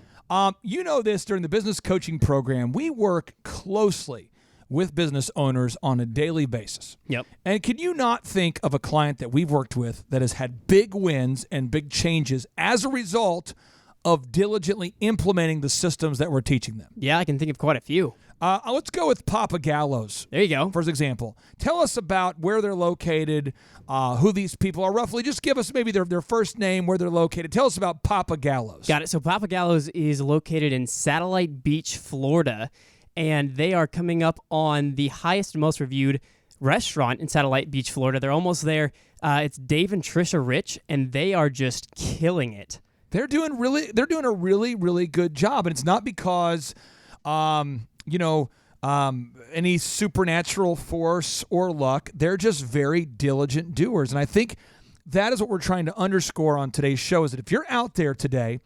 You know this, during the business coaching program, we work closely with business owners on a daily basis. Yep. And can you not think of a client that we've worked with that has had big wins and big changes as a result of diligently implementing the systems that we're teaching them? Yeah, I can think of quite a few. Let's go with Papa Gallo's. There you go. For example, tell us about where they're located, who these people are roughly. Just give us maybe their first name, where they're located. Tell us about Papa Gallo's. Got it. So Papa Gallo's is located in Satellite Beach, Florida, and they are coming up on the highest and most reviewed restaurant in Satellite Beach, Florida. They're almost there. It's Dave and Trisha Rich, and they are just killing it. They're doing a really, really good job, and it's not because any supernatural force or luck. They're just very diligent doers. And I think that is what we're trying to underscore on today's show, is that if you're out there today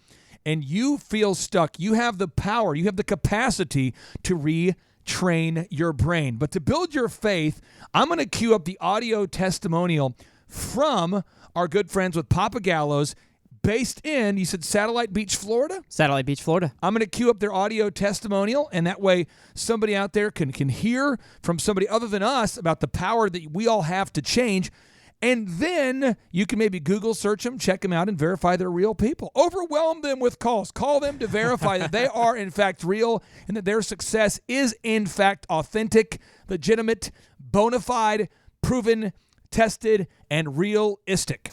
and you feel stuck, you have the power, you have the capacity to retrain your brain. But to build your faith, I'm going to cue up the audio testimonial from our good friends with Papa Gallo's, based in, you said Satellite Beach, Florida? Satellite Beach, Florida. I'm going to cue up their audio testimonial, and that way somebody out there can hear from somebody other than us about the power that we all have to change. And then you can maybe Google search them, check them out, and verify they're real people. Overwhelm them with calls. Call them to verify that they are, in fact, real and that their success is, in fact, authentic, legitimate, bona fide, proven, tested, and realistic.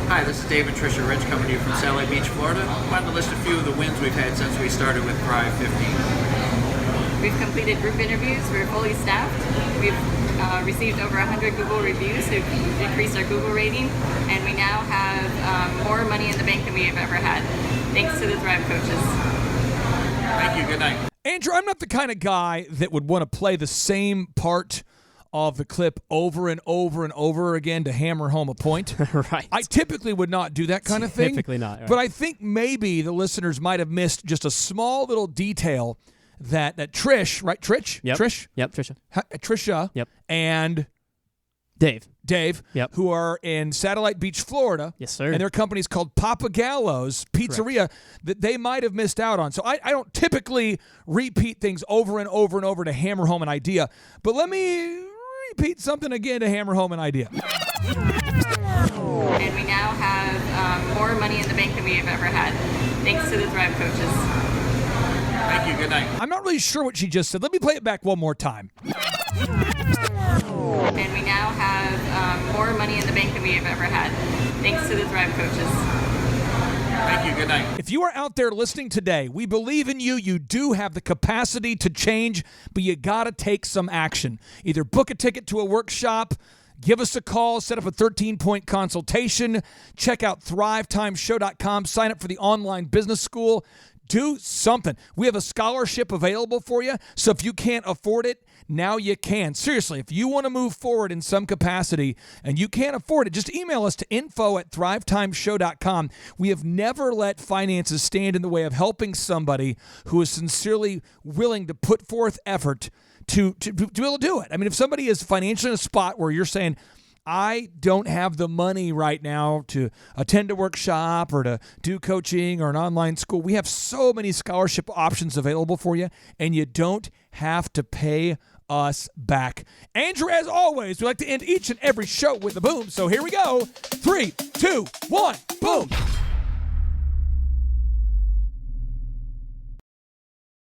Hi, this is Dave and Trisha Rich coming to you from Satellite Beach, Florida. I wanted to list a few of the wins we've had since we started with Thrive 15. We've completed group interviews. We're fully staffed. We've received over 100 Google reviews to increase our Google rating, and we now have more money in the bank than we have ever had, thanks to the Thrive coaches. Thank you. Good night. Andrew, I'm not the kind of guy that would want to play the same part of the clip over and over and over again to hammer home a point. Right. I typically would not do that kind of thing. Typically not. Right. But I think maybe the listeners might have missed just a small little detail that Trish, right? Yep. Trish? Yep, Trisha. Trisha. Yep. And Dave. Yep. Who are in Satellite Beach, Florida. Yes, sir. And their company's called Papa Gallo's Pizzeria. Correct. That they might have missed out on. So I don't typically repeat things over and over and over to hammer home an idea. But let me repeat something again to hammer home an idea. And we now have more money in the bank than we have ever had, thanks to the Thrive coaches. Thank you. Good night. I'm not really sure what she just said. Let me play it back one more time. And we now have more money in the bank than we have ever had, thanks to the Thrive coaches. Thank you. Good night. If you are out there listening today, we believe in you. You do have the capacity to change, but you got to take some action. Either book a ticket to a workshop, give us a call, set up a 13-point consultation, check out thrivetimeshow.com, sign up for the online business school. Do something. We have a scholarship available for you, so if you can't afford it, now you can. Seriously, if you want to move forward in some capacity and you can't afford it, just email us to info@thrivetimeshow.com. We have never let finances stand in the way of helping somebody who is sincerely willing to put forth effort to be able to do it. I mean, if somebody is financially in a spot where you're saying, I don't have the money right now to attend a workshop or to do coaching or an online school, we have so many scholarship options available for you, and you don't have to pay us back. Andrew, as always, we like to end each and every show with a boom. So here we go. 3, 2, 1, boom.